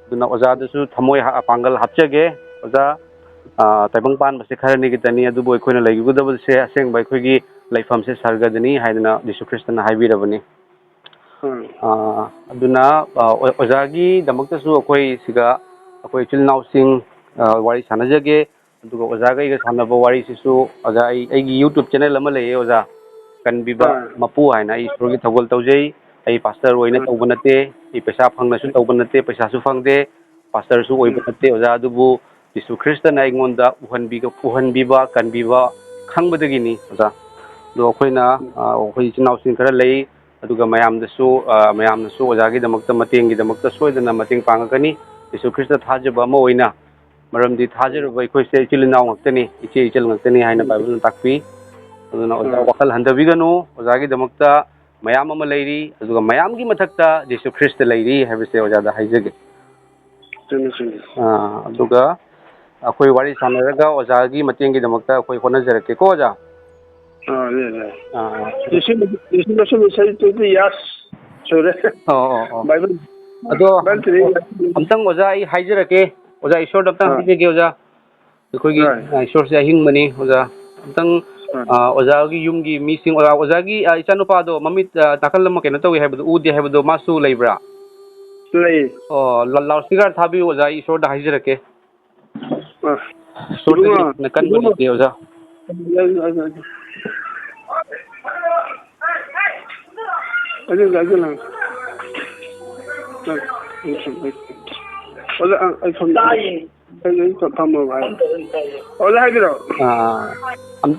ꯑꯗꯨꯅ ꯑꯣꯖꯥꯗꯁꯨ ꯊꯃꯣꯏ ꯄꯥꯡꯒꯜ ꯍꯥꯞꯆꯒꯦ ꯑꯣꯖꯥ ꯇꯥꯏꯕꯪꯄꯥꯟ ꯃꯁꯤ ꯈꯔꯅꯤ ꯈꯤꯇꯅꯤ ꯑꯗꯨꯕꯨ ꯑꯩꯈꯣꯏꯅ ꯂꯩꯒꯗꯕꯁꯦ ꯑꯁꯦꯡꯕ ꯑꯩꯈꯣꯏꯒꯤ ꯂꯩꯐꯝꯁꯦ ꯁꯔꯒꯗꯅꯤ ꯍꯥꯏꯗꯅ ꯖꯤꯁꯨ ꯈ꯭ꯔꯤꯁꯇꯅ ꯍꯥꯏꯕꯤꯔꯕꯅꯤ ꯑꯗꯨꯅ ꯑꯣꯖꯥꯒꯤꯗꯃꯛꯇꯁꯨ ꯑꯩꯈꯣꯏ ꯁꯤꯒ ꯑꯩꯈꯣꯏ ꯏꯆꯤꯜ ꯏꯅꯥꯎꯁꯤꯡ ꯋꯥꯔꯤ ꯁꯥꯟꯅꯖꯒꯦ ꯑꯗꯨꯒ ꯑꯣꯖꯥꯒ ꯑꯩꯒ ꯁꯥꯟꯅꯕ ꯋꯥꯔꯤꯁꯤꯁꯨ ꯑꯣꯖꯥ ꯑꯩꯒꯤ ꯌꯨꯇ꯭ꯌꯨꯕ ꯆꯦꯅꯦꯜ ꯑꯃ ꯂꯩꯌꯦ ꯑꯣꯖꯥ ꯀꯟꯕꯤꯕ ꯃꯄꯨ ꯍꯥꯏꯅ ꯑꯩ ꯏꯁꯣꯔꯒꯤ ꯊꯧꯒꯜ ꯇꯧꯖꯩ ꯑꯩ ꯄꯥꯁꯇꯔ ꯑꯣꯏꯅ ꯇꯧꯕ ꯅꯠꯇꯦ ꯑꯩ ꯄꯩꯁꯥ ꯐꯪꯅꯁꯨ ꯇꯧꯕ ꯅꯠꯇꯦ ꯄꯩꯁꯥꯁꯨ ꯐꯪꯗꯦ ꯄꯥꯁꯇꯔꯁꯨ ꯑꯣꯏꯕ ꯅꯠꯇꯦ ꯑꯣꯖꯥ ꯑꯗꯨꯕꯨ ꯖꯤꯁꯨ ꯈ꯭ꯔꯤꯁꯇꯅ ꯑꯩꯉꯣꯟꯗ ꯎꯍꯟꯕꯤꯕ ꯀꯟꯕꯤꯕ ꯈꯪꯕꯗꯒꯤꯅꯤ ꯑꯣꯖꯥ ꯑꯗꯣ ꯑꯩꯈꯣꯏꯅ ꯑꯩꯈꯣꯏ ꯏꯆꯤꯜ ꯏꯅꯥꯎꯁꯤꯡ ꯈꯔ ꯂꯩ ꯑꯗꯨꯒ ꯃꯌꯥꯝꯅꯁꯨ ꯑꯣꯖꯥꯒꯤꯗꯃꯛꯇ ꯃꯇꯦꯡꯒꯤꯗꯃꯛꯇ ꯁꯣꯏꯗꯅ ꯃꯇꯦꯡ ꯄꯥꯡꯉꯛꯀꯅꯤ ꯖꯤꯁꯨ ꯈ꯭ꯔꯤꯁꯇ ꯊꯥꯖꯕ ꯑꯃ ꯑꯣꯏꯅ ꯃꯔꯝꯗꯤ ꯊꯥꯖꯔꯨꯕ ꯑꯩꯈꯣꯏꯁꯦ ꯏꯆꯤꯜ ꯏꯅꯥꯎ ꯉꯥꯛꯇꯅꯤ ꯏꯆꯦ ꯏꯆꯜ ꯉꯥꯛꯇꯅꯤ ꯍꯥꯏꯅ ꯕꯥꯏꯕꯜꯅ ꯇꯥꯛꯄꯤ ꯑꯗꯨꯅ ꯑꯣꯖꯥ ꯋꯥꯈꯜ ꯍꯟꯊꯕꯤꯒꯅꯨ ꯑꯣꯖꯥꯒꯤꯗꯃꯛꯇ ꯃꯌꯥꯝ ꯑꯃ ꯂꯩꯔꯤ ꯑꯗꯨꯒ ꯃꯌꯥꯝꯒꯤ ꯃꯊꯛꯇ ꯖꯤꯁꯨ ꯈ꯭ꯔꯤꯁꯇ ꯂꯩꯔꯤ ꯍꯥꯏꯕꯁꯦ ꯑꯣꯖꯥꯗ ꯍꯥꯏꯖꯒꯦ ꯑꯗꯨꯒ ꯑꯩꯈꯣꯏ ꯋꯥꯔꯤ ꯁꯥꯟꯅꯔꯒ ꯑꯣꯖꯥꯒꯤ ꯃꯇꯦꯡꯒꯤꯗꯃꯛꯇ ꯑꯩꯈꯣꯏ ꯍꯣꯠꯅꯖꯔꯛꯀꯦꯀꯣ ꯑꯣꯖꯥ ꯑꯗꯣ ꯑꯝꯇꯪ ꯑꯣꯖꯥ ꯑꯩ ꯍꯥꯏꯖꯔꯛꯀꯦ ꯑꯣꯖꯥ ꯏꯁꯣꯔꯗ ꯑꯝꯇꯪ ꯍꯥꯏꯖꯒꯦ ꯑꯣꯖꯥ ꯑꯩꯈꯣꯏꯒꯤ ꯏꯁꯣꯔꯁꯦ ꯑꯍꯤꯡꯕꯅꯤ ꯑꯣꯖꯥ ꯑꯝꯇꯪ ꯑꯣꯖꯥꯒꯤ ꯌꯨꯝꯒꯤ ꯃꯤꯁꯤꯡ ꯑꯣꯖꯥꯒꯤ ꯏꯆꯥꯅꯨꯄꯥꯗꯣ ꯃꯃꯤꯠ ꯅꯥꯀꯜ ꯑꯃ ꯀꯩꯅꯣ ꯇꯧꯏ ꯍꯥꯏꯕꯗꯣ ꯎꯗꯦ ꯍꯥꯏꯕꯗꯣ ꯃꯥꯁꯨ ꯂꯩꯕ꯭ꯔꯥ ꯂꯩ ꯑꯣ ꯂꯥꯎꯗ ꯁ꯭ꯄꯤꯀꯔ ꯊꯥꯕꯤꯌꯨ ꯑꯣꯖꯥ ꯑꯩ ꯏꯁꯣꯔꯗ ꯍꯥꯏꯖꯔꯛꯀꯦ ꯏꯁꯣꯔꯗꯒꯤ ꯀꯟꯕ ꯂꯩꯇꯦ ꯑꯣꯖꯥ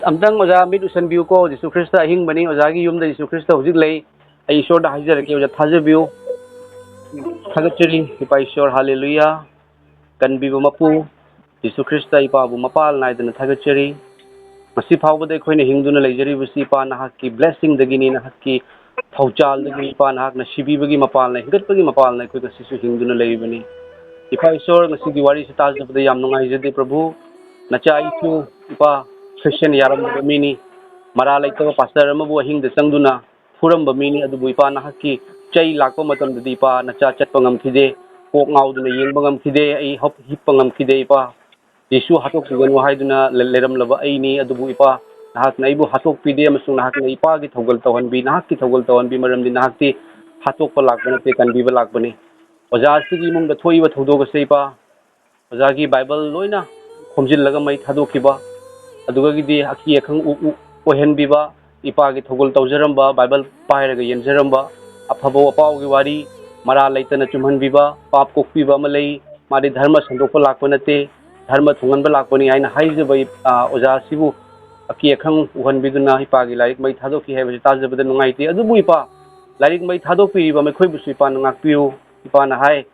ꯑꯝꯇꯪ ꯑꯣꯖꯥ ꯃꯤꯠ ꯎꯁꯟꯕꯤꯌꯨꯀꯣ ꯖꯤꯁꯨ ꯈ꯭ꯔꯤꯁꯇ ꯑꯍꯤꯡꯕꯅꯤ ꯑꯣꯖꯥꯒꯤ ꯌꯨꯝꯗ ꯖꯤꯁꯨ ꯈ꯭ꯔꯤꯁꯇ ꯍꯧꯖꯤꯛ ꯂꯩ ꯑꯩ ꯏꯁꯣꯔꯗ ꯍꯥꯏꯖꯔꯛꯀꯦ ꯑꯣꯖꯥ ꯊꯥꯖꯕꯤꯌꯨ ꯊꯥꯒꯠꯆꯔꯤ ꯏꯄꯥ ꯏꯁꯣꯔ ꯍꯥꯂꯦꯂꯨꯌꯥ ꯀꯟꯕꯤꯕ ꯃꯄꯨ ꯖꯤꯁꯨ ꯈ꯭ꯔꯤꯁꯇ ꯏꯄꯥꯕꯨ ꯃꯄꯥꯜ ꯅꯥꯏꯗꯅ ꯊꯥꯒꯠꯆꯔꯤ ꯉꯁꯤ ꯐꯥꯎꯕꯗ ꯑꯩꯈꯣꯏꯅ ꯍꯤꯡꯗꯨꯅ ꯂꯩꯖꯔꯤꯕꯁꯤ ꯏꯄꯥ ꯅꯍꯥꯛꯀꯤ ꯕ꯭ꯂꯦꯁꯤꯡꯗꯒꯤꯅꯤ ꯅꯍꯥꯛꯀꯤ ꯊꯧꯖꯥꯜꯗꯒꯤ ꯏꯄꯥ ꯅꯍꯥꯛꯅ ꯁꯤꯕꯤꯕꯒꯤ ꯃꯄꯥꯜꯅ ꯍꯤꯡꯒꯠꯄꯒꯤ ꯃꯄꯥꯜꯅ ꯑꯩꯈꯣꯏ ꯉꯁꯤꯁꯨ ꯍꯤꯡꯗꯨꯅ ꯂꯩꯔꯤꯕꯅꯤ ꯏꯄꯥ ꯏꯁꯣꯔ ꯉꯁꯤꯒꯤ ꯋꯥꯔꯤꯁꯤ ꯇꯥꯖꯕꯗ ꯌꯥꯝ ꯅꯨꯡꯉꯥꯏꯖꯗꯦ ꯄ꯭ꯔꯚꯨ ꯅꯆꯥ ꯑꯩꯁꯨ ꯏꯄꯥ ꯈ꯭ꯔꯤꯁꯇꯤꯌꯟ ꯌꯥꯔꯝꯗꯕ ꯃꯤꯅꯤ ꯃꯔꯥ ꯂꯩꯇꯕ ꯄꯥꯁꯇꯔ ꯑꯃꯕꯨ ꯑꯍꯤꯡꯗ ꯆꯪꯗꯨꯅ ꯐꯨꯔꯝꯕ ꯃꯤꯅꯤ ꯑꯗꯨꯕꯨ ꯏꯄꯥ ꯅꯍꯥꯛꯀꯤ ꯆꯩ ꯂꯥꯛꯄ ꯃꯇꯝꯗꯗꯤ ꯏꯄꯥ ꯅꯆꯥ ꯆꯠꯄ ꯉꯝꯈꯤꯗꯦ ꯀꯣꯛ ꯉꯥꯎꯗꯨꯅ ꯌꯦꯡꯕ ꯉꯝꯈꯤꯗꯦ ꯑꯩ ꯍꯤꯞꯄ ꯉꯝꯈꯤꯗꯦ ꯏꯄꯥ ꯌꯤꯁꯨ ꯍꯥꯠꯇꯣꯛꯄꯤꯒꯅꯨ ꯍꯥꯏꯗꯨꯅ ꯂꯩꯔꯝꯂꯕ ꯑꯩꯅꯤ ꯑꯗꯨꯕꯨ ꯏꯄꯥ ꯅꯍꯥꯛꯅ ꯑꯩꯕꯨ ꯍꯥꯠꯇꯣꯛꯄꯤꯗꯦ ꯑꯃꯁꯨꯡ ꯅꯍꯥꯛꯅ ꯏꯄꯥꯒꯤ ꯊꯧꯒꯜ ꯇꯧꯍꯟꯕꯤ ꯅꯍꯥꯛꯀꯤ ꯊꯧꯒꯜ ꯇꯧꯍꯟꯕꯤ ꯃꯔꯝꯗꯤ ꯅꯍꯥꯛꯇꯤ ꯍꯥꯠꯇꯣꯛꯄ ꯂꯥꯛꯄ ꯅꯠꯇꯦ ꯀꯟꯕꯤꯕ ꯂꯥꯛꯄꯅꯤ ꯑꯣꯖꯥ ꯑꯁꯤꯒꯤ ꯏꯃꯨꯡꯗ ꯊꯣꯛꯏꯕ ꯊꯧꯗꯣꯛ ꯑꯁꯦ ꯏꯄꯥ ꯑꯣꯖꯥꯒꯤ ꯕꯥꯏꯕꯜ ꯂꯣꯏꯅ ꯈꯣꯝꯖꯤꯜꯂꯒ ꯃꯩ ꯊꯥꯗꯣꯛꯈꯤꯕ ꯑꯗꯨꯒꯤꯗꯤ ꯑꯀꯤ ꯑꯈꯪ ꯑꯣꯏꯍꯟꯕꯤꯕ ꯏꯄꯥꯒꯤ ꯊꯧꯒꯜ ꯇꯧꯖꯔꯝꯕ ꯕꯥꯏꯕꯜ ꯄꯥꯏꯔꯒ ꯌꯦꯟꯖꯔꯝꯕ ꯑꯐꯕ ꯑꯄꯥꯎꯒꯤ ꯋꯥꯔꯤ ꯃꯔꯥ ꯂꯩꯇꯅ ꯆꯨꯝꯍꯟꯕꯤꯕ ꯄꯥꯞ ꯀꯣꯛꯄꯤꯕ ꯑꯃ ꯂꯩ ꯃꯥꯗꯤ ꯙꯔꯃ ꯁꯟꯗꯣꯛꯄ ꯂꯥꯛꯄ ꯅꯠꯇꯦ ꯙꯔꯃ ꯊꯨꯡꯍꯟꯕ ꯂꯥꯛꯄꯅꯤ ꯍꯥꯏꯅ ꯍꯥꯏꯖꯕ ꯑꯣꯖꯥ ꯑꯁꯤꯕꯨ ꯑꯀꯤ ꯑꯈꯪ ꯎꯍꯟꯕꯤꯗꯨꯅ ꯏꯄꯥꯒꯤ ꯂꯥꯏꯔꯤꯛ ꯃꯩ ꯊꯥꯗꯣꯛꯈꯤ ꯍꯥꯏꯕꯁꯤ ꯇꯥꯖꯕꯗ ꯅꯨꯡꯉꯥꯏꯇꯦ ꯑꯗꯨꯕꯨ ꯏꯄꯥ ꯂꯥꯏꯔꯤꯛ ꯃꯩ ꯊꯥꯗꯣꯛꯄꯤꯔꯤꯕ ꯃꯈꯣꯏꯕꯨꯁꯨ ꯏꯄꯥꯅ ꯉꯥꯛꯄꯤꯌꯨ ꯏꯄꯥꯅ ꯍꯥꯏ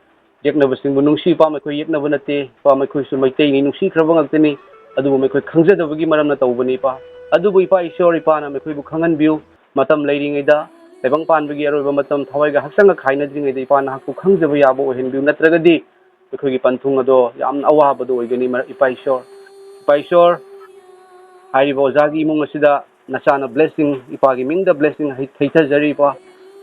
ꯌꯦꯛꯅꯕꯁꯤꯡꯕꯨ ꯅꯨꯡꯁꯤ ꯏꯄꯥ ꯃꯈꯣꯏ ꯌꯦꯛꯅꯕ ꯅꯠꯇꯦ ꯏꯄꯥ ꯃꯈꯣꯏꯁꯨ ꯃꯩꯇꯩꯅꯤ ꯅꯨꯡꯁꯤꯈ꯭ꯔꯕ ꯉꯥꯛꯇꯅꯤ ꯑꯗꯨꯕꯨ ꯃꯈꯣꯏ ꯈꯪꯖꯗꯕꯒꯤ ꯃꯔꯝꯅ ꯇꯧꯕꯅꯤ ꯏꯄꯥ ꯑꯗꯨꯕꯨ ꯏꯄꯥ ꯏꯁꯣꯔ ꯏꯄꯥꯅ ꯃꯈꯣꯏꯕꯨ ꯈꯪꯍꯟꯕꯤꯌꯨ ꯃꯇꯝ ꯂꯩꯔꯤꯉꯩꯗ ꯇꯥꯏꯕꯪ ꯄꯥꯟꯕꯒꯤ ꯑꯔꯣꯏꯕ ꯃꯇꯝ ꯊꯋꯥꯏꯒ ꯍꯛꯆꯥꯡꯒ ꯈꯥꯏꯅꯗ꯭ꯔꯤꯉꯩꯗ ꯏꯄꯥ ꯅꯍꯥꯛꯄꯨ ꯈꯪꯖꯕ ꯌꯥꯕ ꯑꯣꯏꯍꯟꯕꯤꯌꯨ ꯅꯠꯇ꯭ꯔꯒꯗꯤ ꯑꯩꯈꯣꯏꯒꯤ ꯄꯟꯊꯨꯡ ꯑꯗꯣ ꯌꯥꯝꯅ ꯑꯋꯥꯕꯗꯣ ꯑꯣꯏꯒꯅꯤ ꯏꯄꯥ ꯏꯁꯣꯔ ꯍꯥꯏꯔꯤꯕ ꯑꯣꯖꯥꯒꯤ ꯏꯃꯨꯡ ꯑꯁꯤꯗ ꯅꯆꯥꯅ ꯕ꯭ꯂꯦꯁꯤꯡ ꯏꯄꯥꯒꯤ ꯃꯤꯡꯗ ꯕ꯭ꯂꯦꯁꯤꯡ ꯊꯩꯊꯖꯔꯤ ꯏꯄꯥ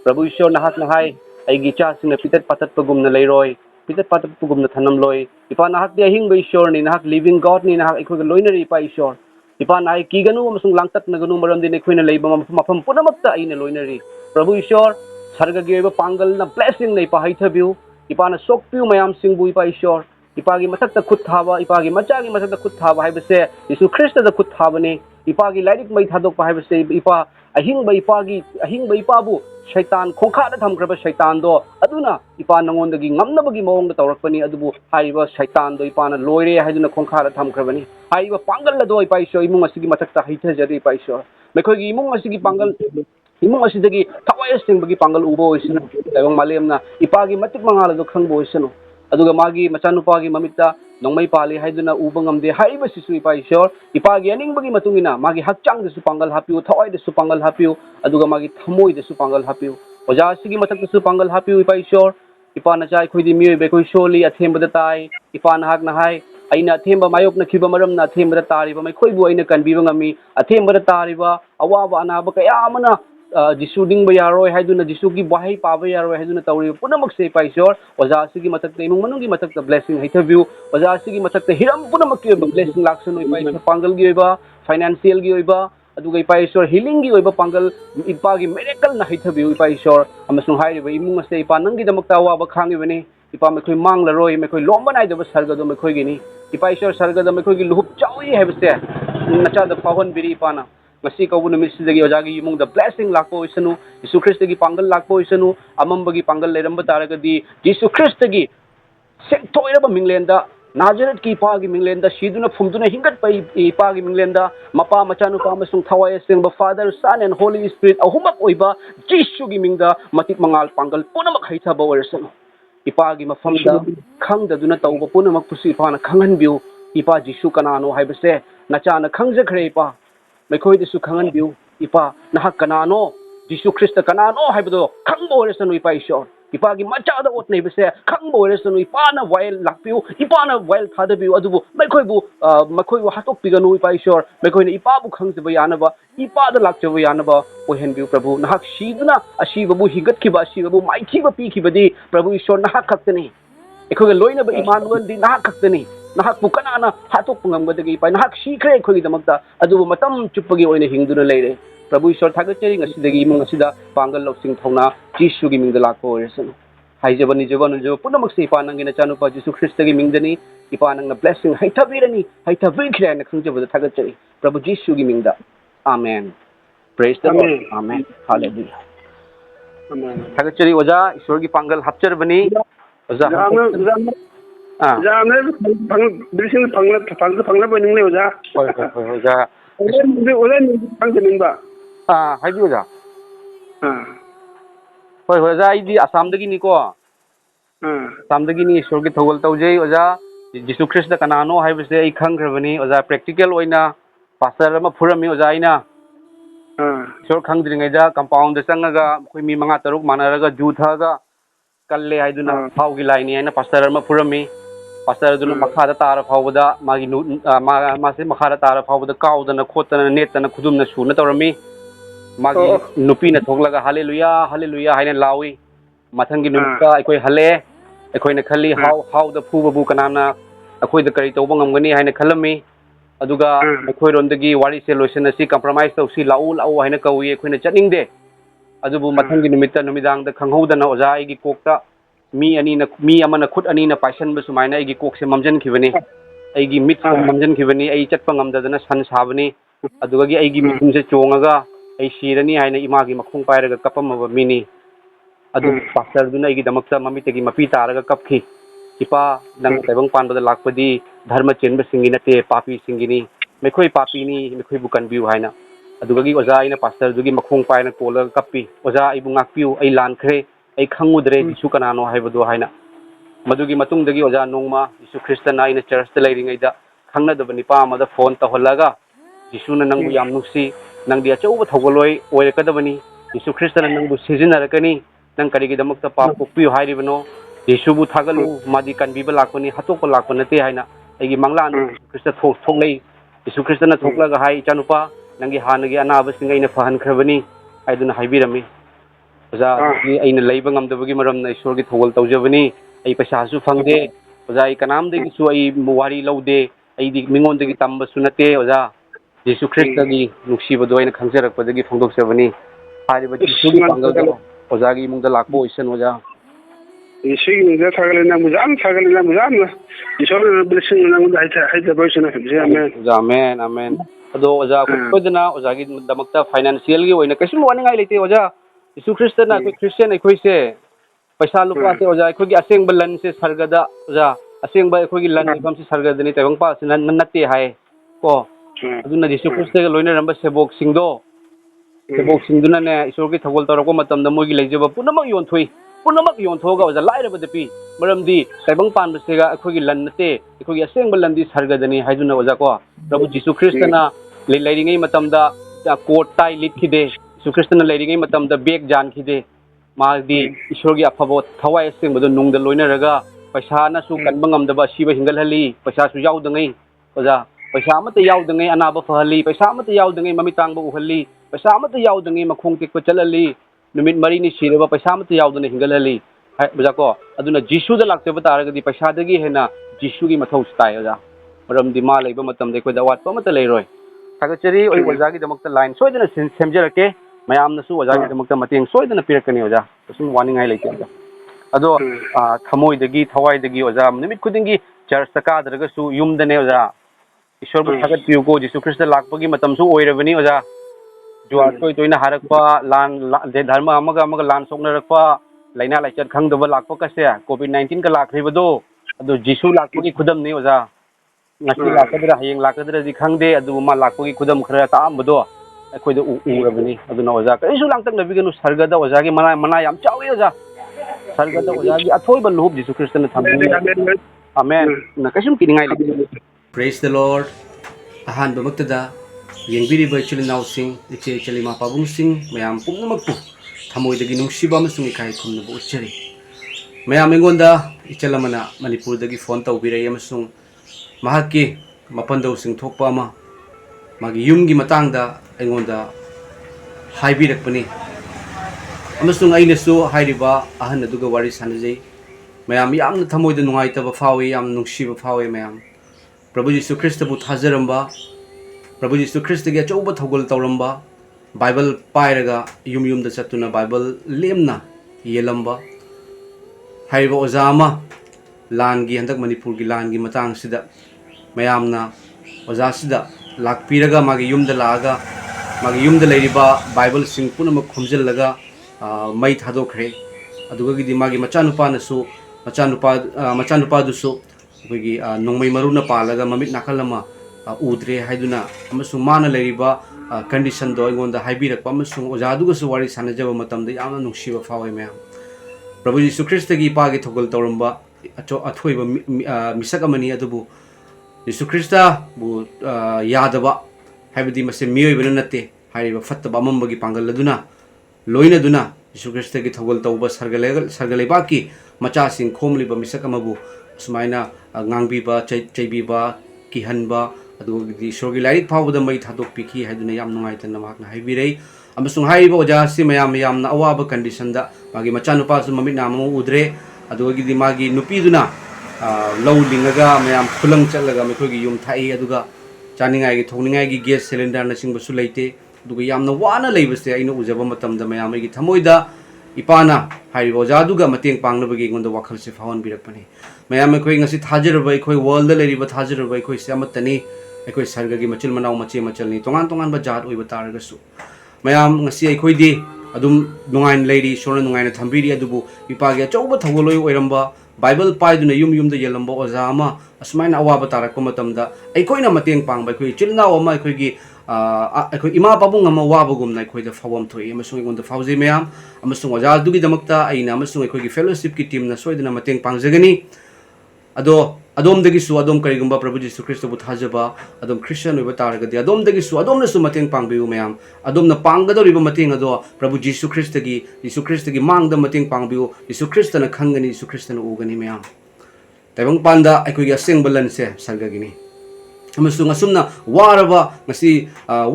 ꯄ꯭ꯔꯚꯨ ꯏꯁꯣꯔ ꯅꯍꯥꯛꯅ ꯍꯥꯏ ꯑꯩꯒꯤ ꯏꯆꯥꯁꯤꯡꯅ ꯄꯤꯇꯠ ꯄꯥꯇꯠꯄꯒꯨꯝꯅ ꯂꯩꯔꯣꯏ ꯄꯤꯇꯠ ꯄꯥꯇꯠꯄꯒꯨꯝꯅ ꯊꯅꯝꯂꯣꯏ ꯏꯄꯥ ꯅꯍꯥꯛꯇꯤ ꯑꯍꯤꯡꯕ ꯏꯁꯣꯔꯅꯤ ꯅꯍꯥꯛ ꯂꯤꯚꯤꯡ ꯒꯣꯗꯅꯤ ꯅꯍꯥꯛ ꯑꯩꯈꯣꯏꯒ ꯂꯣꯏꯅꯔꯤ ꯏꯄꯥ ꯏꯁꯣꯔ ꯏꯄꯥꯅ ꯍꯥꯏ ꯀꯤꯒꯅꯨ ꯑꯃꯁꯨꯡ ꯂꯥꯡꯇꯛꯅꯒꯅꯨ ꯃꯔꯝꯗꯤ ꯑꯩꯈꯣꯏꯅ ꯂꯩꯕ ꯃꯐꯝ ꯄꯨꯝꯅꯃꯛꯇ ꯑꯩꯅ ꯂꯣꯏꯅꯔꯤ ꯄ꯭ꯔꯚꯨ ꯏꯁꯣꯔ ꯁꯔꯒꯒꯤ ꯑꯣꯏꯕ ꯄꯥꯡꯒꯜꯅ ꯕ꯭ꯂꯦꯁꯤꯡꯅ ꯏꯄꯥ ꯍꯩꯊꯕꯤꯌꯨ ꯏꯄꯥꯅ ꯁꯣꯛꯄꯤꯌꯨ ꯃꯌꯥꯝꯁꯤꯡꯕꯨ ꯏꯄꯥ ꯏꯁꯣꯔ ꯏꯄꯥꯒꯤ ꯃꯊꯛꯇ ꯈꯨꯠ ꯊꯥꯕ ꯏꯄꯥꯒꯤ ꯃꯆꯥꯒꯤ ꯃꯊꯛꯇ ꯈꯨꯠ ꯊꯥꯕ ꯍꯥꯏꯕꯁꯦ ꯌꯤꯁꯨ ꯈ꯭ꯔꯤꯁꯇꯗ ꯈꯨꯠ ꯊꯥꯕꯅꯤ ꯏꯄꯥꯒꯤ ꯂꯥꯏꯔꯤꯛ ꯃꯩ ꯊꯥꯗꯣꯛꯄ ꯍꯥꯏꯕꯁꯦ ꯏꯄꯥ ꯑꯍꯤꯡꯕ ꯏꯄꯥꯕꯨ ꯁꯩꯇꯥꯟ ꯈꯣꯡꯈꯥꯗ ꯊꯝꯈ꯭ꯔꯕ ꯁꯩꯇꯥꯟꯗꯣ ꯑꯗꯨꯅ ꯏꯄꯥ ꯅꯉꯣꯟꯗꯒꯤ ꯉꯝꯅꯕꯒꯤ ꯃꯑꯣꯡꯗ ꯇꯧꯔꯛꯄꯅꯤ ꯑꯗꯨꯕꯨ ꯍꯥꯏꯔꯤꯕ ꯁꯩꯇꯥꯟꯗꯣ ꯏꯄꯥꯅ ꯂꯣꯏꯔꯦ ꯍꯥꯏꯗꯨꯅ ꯈꯣꯡꯈꯥꯗ ꯊꯝꯈ꯭ꯔꯕꯅꯤ ꯍꯥꯏꯔꯤꯕ ꯄꯥꯡꯒꯜ ꯑꯗꯣ ꯏꯄꯥ ꯏꯁꯣꯔ ꯏꯃꯨꯡ ꯑꯁꯤꯒꯤ ꯃꯊꯛꯇ ꯍꯩꯊꯖꯔꯤ ꯏꯄꯥ ꯏꯁꯣꯔ ꯃꯈꯣꯏꯒꯤ ꯏꯃꯨꯡ ꯑꯁꯤꯒꯤ ꯄꯥꯡꯒꯜ ꯏꯃꯨꯡ ꯑꯁꯤꯗꯒꯤ ꯊꯋꯥꯏ ꯑꯁꯦꯡꯕꯒꯤ ꯄꯥꯡꯒꯜ ꯎꯕ ꯑꯣꯏꯁꯅꯨ ꯇꯥꯏꯕꯪ ꯃꯥꯂꯦꯝꯅ ꯏꯄꯥꯒꯤ ꯃꯇꯤꯛ ꯃꯉꯥꯜ ꯑꯗꯨ ꯈꯪꯕ ꯑꯣꯏꯁꯅꯨ ꯑꯗꯨꯒ ꯃꯥꯒꯤ ꯃꯆꯥꯅꯨꯄꯥꯒꯤ ꯃꯃꯤꯠꯇ ꯅꯣꯡꯃꯩ ꯄꯥꯜꯂꯤ ꯍꯥꯏꯗꯨꯅ ꯎꯕ ꯉꯝꯗꯦ ꯍꯥꯏꯔꯤꯕꯁꯤꯁꯨ ꯏꯄꯥ ꯏꯁꯣꯔ ꯏꯄꯥꯒꯤ ꯑꯅꯤꯡꯕꯒꯤ ꯃꯇꯨꯡ ꯏꯟꯅ ꯃꯥꯒꯤ ꯍꯛꯆꯥꯡꯗꯁꯨ ꯄꯥꯡꯒꯜ ꯍꯥꯞꯄꯤꯌꯨ ꯊꯋꯥꯏꯗꯁꯨ ꯄꯥꯡꯒꯜ ꯍꯥꯞꯄꯤꯌꯨ ꯑꯗꯨꯒ ꯃꯥꯒꯤ ꯊꯃꯣꯏꯗꯁꯨ ꯄꯥꯡꯒꯜ ꯍꯥꯞꯄꯤꯌꯨ ꯑꯣꯖꯥ ꯑꯁꯤꯒꯤ ꯃꯊꯛꯇꯁꯨ ꯄꯥꯡꯒꯜ ꯍꯥꯞꯄꯤꯌꯨ ꯏꯄꯥ ꯏꯁꯣꯔ ꯏꯄꯥ ꯅꯆꯥ ꯑꯩꯈꯣꯏꯗꯤ ꯃꯤꯑꯣꯏꯕ ꯑꯩꯈꯣꯏ ꯁꯣꯜꯂꯤ ꯑꯊꯦꯝꯕꯗ ꯇꯥꯏ ꯏꯄꯥ ꯅꯍꯥꯛꯅ ꯍꯥꯏ ꯑꯩꯅ ꯑꯊꯦꯝꯕ ꯃꯥꯌꯣꯛꯅꯈꯤꯕ ꯃꯔꯝꯅ ꯑꯊꯦꯝꯕꯗ ꯇꯥꯔꯤꯕ ꯃꯈꯣꯏꯕꯨ ꯑꯩꯅ ꯀꯟꯕꯤꯕ ꯉꯝꯃꯤ ꯑꯊꯦꯝꯕꯗ ꯇꯥꯔꯤꯕ ꯑꯋꯥꯕ ꯑꯅꯥꯕ ꯀꯌꯥ ꯑꯃꯅ जिसु निंग यारोय हाइदुना जिसु की बाहै पाबा यारोय हाइदुना तौरी पुनमक से इपा ईश्वर ओजा सिगी मथक इमुंग मनुंगी मथक ब्लेसिंग हैथव्यू ओजा सिगी मथक हिरम पुनमक की ब्लेसिंग लाक्सनु इपा ईश्वर पांगल की ओइबा फाइनेंशियल की ओइबा अदुगा इपा ईश्वर हीलिंग की ओइबा पांगल इपा की मिरेकल ना हैथव्यू इपा ईश्वर अमसुंग हाइरिबा इमुंग से इपा नंगी दमक तावा खांगिबनी इपा मेखोय मांगलरोय मेखोय लोमबनाय दब सरगदो मेखोय गिनी इपा ईश्वर सरगद मेखोय की लुहुप चावी हैबसे नचा द पावन बिरी इपाना मसी कौबु निमिषदगी ओजागी इमुंग द ब्लेसिंग लाको इसनु यीशु ख्रिस्त की पांगल लाको इसनु अमंबगी पांगल लेरंब तारगदी यीशु ख्रिस्त की सेक्थोयरब मिंगलेंदा नाजरत की इपा की मिंगलेंदा सीदुना फुमदुना हिंगत पई इपा की मिंगलेंदा मपा मचानुपा मसुंग थवाय सेंब father son and holy spirit अहुमक ओइबा यीशु की मिंगदा मतिक मंगाल पांगल पुनमक हैथबा ओरसनु इपा की मफमदा खंगदुना तौब पुनमक पुसि इपाना खंगनबिउ इपा यीशु कनानो हाइबसे नचाना खंगजखरे इपा मैखोयदसु खंगनबिउ इपा नहा कनानो यीशु ख्रिस्त कनानो हाइबदो खंगबो ओरसनु इपा ईश्वर इपा की मचादा ओतनेबसे खंगबो ओरसनु इपाना वाइल लाक्पिउ इपाना वाइल थादबिउ अदुबु मैखोयबु हातोकपिगनु इपा ईश्वर मैखोयने इपाबु खंगजबा यानबा इपादा लाक्चबा यानबा ओहेनबिउ प्रभु नहा सीदुना असीबबु हिगतखिबा असीबबु माइखिबा पीखिबदी प्रभु ईश्वर नहा खक्तनी एखोगे लोइनबा इमानुएल दी नहा खक्तनी नहाक पुकनाना हातोक पंगमगदगी इपा नहाक सीखरे एखोगी दमकता अदुबु मतम चुप्पगी ओइने हिंगदुना लेरे प्रभु ईश्वर थागचरी ngasiदगी इमुंग असिदा पांगल लौसिंग थौना जीसुगी मिंगदा लाको ओरसनु हाइजबा निजबा नुजबा पुनमक्से इपा नंगिना चानुपा जीसु ख्रिस्तगी मिंगदनी इपा नंगना ब्लेसिंग हैथबिरनी हैथबिखरे न खंगजबदा थागचरी प्रभु जीसुगी मिंगदा amen praise the lord amen hallelujah amen थागचरी ओजा ईश्वर की पांगल हपचरबनी ओजा जाने ब्लेसिंग फंगला बनिंगले ओजा होय ओजा ओले फंगनिंबा हाइबी ओजा होय होय ओजा आइदी आसामदगिनिको आसामदगिनी ईश्वर की थौगल तौजै ओजा जीसु ख्रिस्त कनानो हाइबसे आई खंगख्रबनी ओजा प्रैक्टिकल ओइना पास्टर अमा फुरमी ओजा आइना ईश्वर खंगद्रिङैदा कंपाउंड चंगगा कोई मी मंगा तरुक मानरगा जूथागा कल्ले हाइदुना फाउगी लाइनी हाइना पास्टर अमा फुरमी पास्टर दुना मखादा तारा फाउबदा मागी मासे मखादा तारा फाउबदा काउदना खोतना नेतना खुदुमना सुना तौरमी मागी नुपीना थोगलगा हालेलुया हालेलुया हाइना लावी मथंगी नुपा अखोय हले अखोयना खल्ली हाउ द फुबबु कनाना अखोयदा करी तौबा ngamgani हाइना खलमी अदुगा अखोय रोंदगी वारी से लोइसन असि कंप्रोमाइज तौसी लाउ हाइना कौई अखोयना चनिंगदे अदुबु मथंगी नुमिता नुमिदांगदा खंगहौदना ओजा आइगी कोकता मी अमना खुद अनीना पाइसनब सुमाइना आइगी कोकसे ममजनखिबनी आइगी मिट ममजनखिबनी आई चटपा ngamdadana सन साबनी अदुगागी आइगी मिथुमसे चोंगागा आई सीरनी हाइना इमागी मखोंग पाइरगा कपमब मिनी अदु पास्टर दुना आइगी दमकता ममितगी मपी तारगा कपखी इपा नंग तैबंग पानबदा लाकपदी धर्म चेनब सिंगी नते पापी सिंगिनी मेखोय पापीनी मेखोय बुकन बिउ हाइना अदुगागी ओजा आइना पास्टर दुगी मखोंग पाइना कोलगा कपी ओजा आइबु ngakpiu आई लानखरे आई खंगुदरे जीसु कनानो हाइबदो हाइना मदुगी मतुंगदगी ओजा नोंगमा जीसु ख्रिस्तना आइना चर्चता लैरिङैदा खंगनदब निपा अमदा फोन तहलगा जीसुना नंगबु याम नुक्सी नंगदी अचौब थौगलोय ओयरकदबनी जीसु ख्रिस्तना नंगबु सिजिनरकनी नंग करिगिदमकता पाप पोकपिउ हाइरिबनो जीसुबु थागलु मादी कनबिबा लाकपनी हतोक लाकप नते हाइना आइगी मंगलान ख्रिस्त थोगलै जीसु ख्रिस्तना थोगलगा हाइ चानुपा नंगी हानगी अनाबसिंग आइना फहनख्रबनी हाइदुना हाइबिरमी ओजा आइना लैबा ngamdabagi maramna ईश्वर की थोगल तौजबनी आई पैसासु फंगदे ओजा आई कनामदगिसु आई वारी लौदे आई मिंगोंदगी तंबसु नते ओजा जीसु ख्रिस्तगी नुक्सिबदो आइना खंगजरकपदगी फोंदोकजबनी हारिबा जीसुगी पांगलदो ओजागी इमुंगदा लाकबो इसन ओजा ईश्वरी मुझे थागलेना मुजान ईश्वर ब्लेसिंग नंगदा हाइदबसना फिजे आमेन आमेन आमेन अदो ओजा खुदना ओजागी दमकता फाइनेंशियल गी ओइना कैसु वानिंगाई लेते ओजा यीशु ख्रिस्तना अखोय क्रिश्चियन अखोयसे पैसा लुपा से ओजा अखोयगी असेंग लन से सरगदा ओजा असेंग अखोयगी लन निफम से सरगदनी तैबंग पा से नत्ते हाय को अदुना यीशु ख्रिस्टगा लोइना रंबा सेबोक सिंगदुना ने ईश्वर की थगोल तौरको मतमदा मोगी लेजबा पुनमक योनथोगा ओजा लाइरबदपि मरमदी तैबंग पानबसेगा अखोयगी लन नते अखोयगी असेंग लंदी सरगदनी हाइदुना ओजा को प्रभु यीशु ख्रिस्टना लेरिङै मतमदा कोट टाइ लिटखिदे यीशु ख्रिस्टना लेरिङै मतमदा बेग जानखिदे मागी ईश्वर की अफबो थवाय असेंबदो नुंगदा लोइनरगा पैसानासु कनबा ngamdaba सिबा हिंगलहली पैसासु याउदङै ओजा पैसा मत याउदंगे अनाब फहली पैसा मत याउदंगे ममी तांग उहली पैसा मत याउदंगे मखोंग टेक चलली नुमित मरीनी सिरबा पैसा मत याउदने हिंगलली बजाको अदुना जिसुदा लाक्तब तारगदी पैसादगी हेना जिसुगी मथौ स्टाइल जा मरमदी मा लेबा मतम दे कोदा वाटपा मत लेरोय थागचरी ओइ ओजागी दमकता लाइन सोयदना सेमजरके मयामनसु ओजागी दमकता मतेंग सोयदना पिरकनी ओजा तसुम वानिंगाय लेते अदो थमोइदगी थवाइदगी ओजा निमित खुदिंगी चर्च तकादरगसु युमदने ओजा ईश्वर बु थागत पियुको जिसु ख्रिस्ट लाकपगी मतमसु ओइरबनी ओजा जुआ तोय तोयना हारकपा लान धर्म अमगा अमगा लान सोकनरकपा लाइना लाइचर खंगदब लाकपा कसे कोविड-19 का लाखरिबदो अदो जिसु लाकपगी खुदम ने ओजा ngasi lakadra hayeng lakadra di khangde adu ma lakpagi khudam khara taamdo akhoi da urabani adu na oja ka isu langtak nabi ganu sarga da oja gi mana yam chawi oja sarga da oja gi athoi ba luhub jisu kristan na thambi amen na kasum kiningai le praise the lord ahan ba makta da yengbiri ba chili naw sing iche chili ma pabung sing mayam pumnamak pu thamoi da gi nungsiba masung kai khumna bu uchari mayam engonda ichalamana manipur da gi phone tawbirai amasung mahaki mapandau sing thokpa ma magi yumgi matangda engonda haibirakpani amasung aina su hairiba ahan aduga wari sanajai mayam yamna thamoida nungaitaba fawi yam nungsiba fawi mayam prabhu jisu christ bu thajaramba prabhu jisu christ gi achouba thogol tawramba bible pairaga yum da chatuna bible lemna yelamba haiba ozama लानगी हंदक Manipur की लानगी मतंग सिदा मयामना ओजा सिदा लाकपीरगा मागी युमदा लागा मागी युमदा लेरिबा Bible सिंग पुनम खुमजलगा मई थादोखरे अदुगगी मागी मचानुपानसु मचानुपा दुसु अखोगी नोंमै मरुना पालगा ममित नाखलमा उद्रे हाइदुना अमसु माना लेरिबा condition दो इंगोंदा हाइबिरकपा अमसु ओजा दुगसु वारी सानजबा मतमदा यामना नुंसिबा फावे मयाम प्रभु यीशु ख्रिस्ट की पागे थोगल तौरंबा अथोइब मिसकमनी अदुबु यीशु ख्रिस्ता बु यादबा हाइबदी मसे मियोइबन नते हाइबा फत्तबा अमंबगी पांगल दुना लोइना दुना यीशु ख्रिस्त की थोगल तौबा सरगलेबा की मचा सिंग खोमलिबा मिसकमबु सुमाइना ngangbीबा चैबीबा किहनबा अदुगदी ईश्वरगी लाइक फावदा मई थादोक पिखी हाइदुना याम नुंगाइतना माकना हाइबिरै अमसुंग हाइबा ओजा सि मयाम यामना अवाबा कंडीशन दा मागी मचानुपा सु ममित नामो उद्रे अदुगदी मागी नुपीदुना लौ लिंगगा मयाम खुलंग चलगा मखोगी युम थाई अदुगा चानिंगाई गी थोनिंगाई गी गैस सिलेंडर न सिंगबसु लेते अदुगा यामना वाना लेबसे आइनो उजबा मतमदा मयाम गी थमोइदा इपाना हाइबो जादुगा मतेंग पांगनबगी गोंदा वाखल से फावन बिरकपनी मयाम मखोई ngasi थाजरबा इखोई वर्ल्ड लेरिबा थाजरबा इखोई से अमतनी इखोई सरगगी मचिल मनाव मचे मचलनी तोंगान तोंगान बा जात ओइबा तारगसु मयाम ngasi इखोई दि अदुम नुंगाइन लेरी सोना नुंगाइन थंबिरी अदुबु इपागे चौबा थगोलोय ओइरंबा बाइबल पाइदुना युम दा येलंबा ओजा अमा असमाइन अवाबा तारकपा मतमदा अइखोइना मतेंग पांगबा इखोई चिलनाव अमा इखोइगी अखोई इमा पाबुंग अमा वाबगुमना इखोइदा फावम थोइ अमसुंग इगोंदा फावजे मयाम अमसुंग ओजा दुगी दमकता अइना अमसुंग इखोइगी फेलोशिप की टीम ना सोइदना मतेंग पांगजगनी अदो अदोमदगिसु अदोम करिगुंबा प्रभु जीसु ख्रिस्ट बु थाजबा अदोम क्रिश्चियन ओइबा तारगदि अदोमदगिसु अदोमनसु मतेंग पांगबिउ मयाम अदोमना पांगदोरिबा मतेंग अदो प्रभु जीसु ख्रिस्ट की मांगदा मतेंग पांगबिउ जीसु ख्रिस्टना खंगनी जीसु ख्रिस्टना उगनी मयाम ताइबंग पांदा अखोइगी असेंग बलनसे सरगगिनी अमसुंग असुमना वारबा ngasi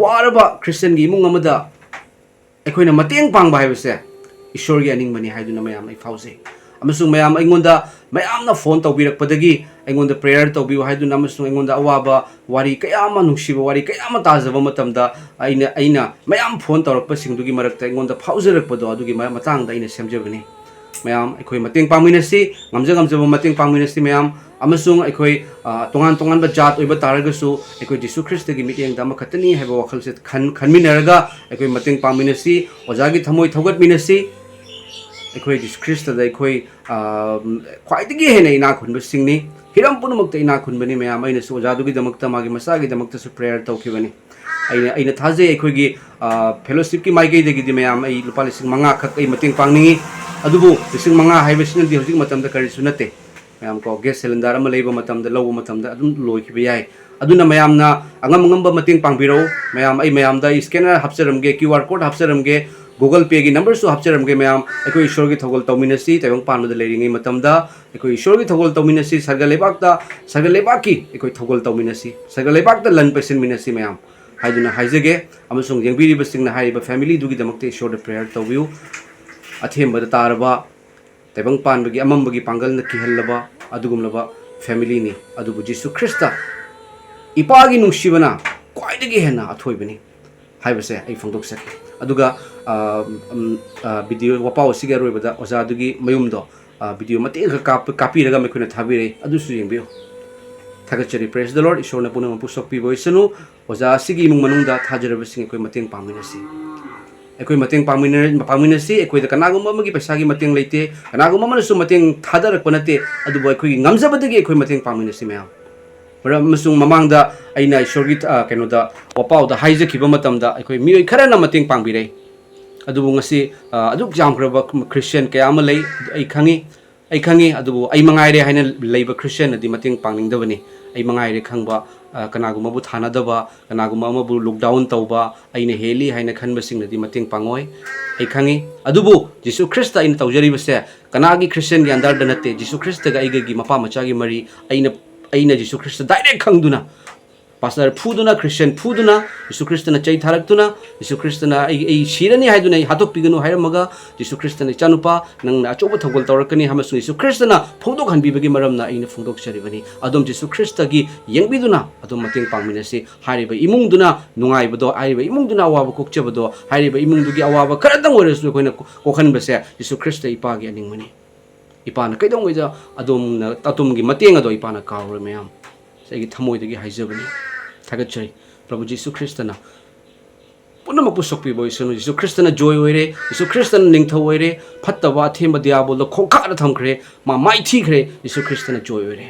वारबा क्रिश्चियन गी इमुंग अमदा अखोइना मतेंग पांगबा हाइबसे ईश्वरगी अनिंगबनी हाइदुना मयाम आई फावजे अमसुंग मयाम अइंगोंदा मयामना फोन तौबिरकपदगी अइंगोंदा प्रेयर तौबिउ हाइदुना अमसुंग अइंगोंदा अवाबा वारी कयामा नुंसिबा वारी कयामा ताजबा मतमदा अइना मयाम फोन तौरकपसिंगदुगी मरकता अइंगोंदा फावजरकपदो अदुगी मतंगदा अइना सेमजबनी मयाम अखोइ मतेंग पांगमिनसि ngamjaba मतेंग पांगमिनसि मयाम अमसुंग अखोइ तोंगान तोंगान बा जात ओइबा तारगसु अखोइ जीसु ख्रिस्ट की मिटिंग दा मखतनी हैबा वखल से खनमिनरगा अखोइ मतेंग पांगमिनसि ओजागी थमोइ थौगतमिनसि अखोइ जीसु ख्रिस्ट दा अखोइ ख्वाइदगी हेने इना खुनब सिंगनी हिरम पुनमक्ता इना खुनबनी मयाम अइनसु ओजादुगी दमक्ता मागी मसागी दमक्ता सु प्रेयर तौखिबनी अइना थाजे अखोइगी फेलोशिप की माइगैदगी दि मयाम अइ लुपा लिसिंग मंगा खक अइ मतेंग पांगनिंगी अदुबु लिसिंग मंगा हाइबसिनदि हजिक मतमदा करिसु नते मयाम को गैस सिलेंडर अमा लेबा मतमदा लौबा मतमदा अदुम लोइखिबा याय अदुना मयामना अंगम अंगम मतेंग पांगबिरो मयाम अइ मयामदा स्कैनर हपसरमगे क्यूआर कोड हपसरमगे Google Pay की नंबर सु हपचरमगे मैम अखोई ईश्वर की थगोल तौमिनसी तैबंग पानमद लेरिंगे मतमदा अखोई ईश्वर की थगोल तौमिनसी सरगलेबाक की अखोई थगोल तौमिनसी सरगलेबाक लन पेसन मिनसी मैम हाइदुना हाइजगे अमसुंग येंबिरिबसिंगना हाइबा फैमिली दुगी दमकते ईश्वर प्रेयर तौबियु अथेंबद तारबा तैबंग पानबगी अमंबगी पांगल न किहल्लबा अदुगुमलबा फैमिली नि अदुबु जीसु ख्रिस्ट इपागी नुंसिबना क्वाइदगी हेना अथोइबनी हाइबसे आई फोंदोक्सके अदुगा वीडियो वपाव सिगे रोइबदा ओजादुगी मयुमदो वीडियो मते कापीरगा मेखुना थाबिरे अदुसु येंबियो थागचरी प्रेस द लॉर्ड ईश्वरना पुनम पुसोकपी बोइसनु ओजा सिगी इमुंग मनुंगदा थाजरबसिंग कोइ मतेंग पामिनसी अखोई मतेंग पामिनसी अखोई कनागुम अमगी पैसागी मतेंग लेते कनागुम अमनसु मतेंग थादरक पनते अदुबो अखोई ngamjabadagi अखोई मतेंग पामिनसी मैम मरमसुंग ममांगदा अइना ईश्वरगी कैनोदा वपावदा हाइजखिबा मतमदा अखोई मियोय खरना मतेंग पांगबिरे अदुबो ngasi अदुक जामख्रबा क्रिश्चियन कया अमा लई आई खंगी अदुबो आई मंगाइरे हाइना लेबा क्रिश्चियन अदि मतेंग पांगनिंगदबनी आई मंगाइरे खंगबा कनागुमबु थानादबा कनागुमबु लॉकडाउन तौबा आइना हेली हाइना खनबसिंगनदि मतेंग पांगोय आई खंगी अदुबो जीसु ख्रिस्ट आइना तौजरिबसे कनागी क्रिश्चियन गी अंदर नते जीसु ख्रिस्त गा आइगी मपा मचागी मरी आइना जीसु ख्रिस्त डायरेक्ट खंगदुना पास्टर फुदुना क्रिश्चियन फुदुना जीसु ख्रिस्तना चै थारक्तुना जीसु ख्रिस्तना आई सिरनी हाइदुना हातोक पिगनु हायरमगा जीसु ख्रिस्तना चानुपा नंगना अचोब थगोल तौरकनी हमसु जीसु ख्रिस्तना फोंदोक हनबिबगी मरमना आइना फोंदोक चरिबनी अदोम जीसु ख्रिस्तगी येंगबिदुना अदोम मतेंग पांगमिनसी हारिबा इमुंगदुना नुंगाइबदो हारिबा इमुंगदुना अवाबा कोकचबदो हारिबा इमुंगदुगी अवाबा खरदंग ओरसु कोइना कोखनबसे जीसु ख्रिस्त इपागी अनिंगमनी इपाना कैदोंगैजा अदोमना ततुमगी मतेंग अदो इपाना कावरे मैम सेगी थमोइदगी हाइजबनी थागचरी प्रभु जीसु ख्रिस्तना पुनमक पुसोकपी बोइसनु जीसु ख्रिस्तना जॉय ओइरे जीसु ख्रिस्तना निंगथौ ओइरे फत्तबा थेंब दियाबोल खोखादा थमख्रे मा माइथीख्रे जीसु ख्रिस्तना जॉय ओइरे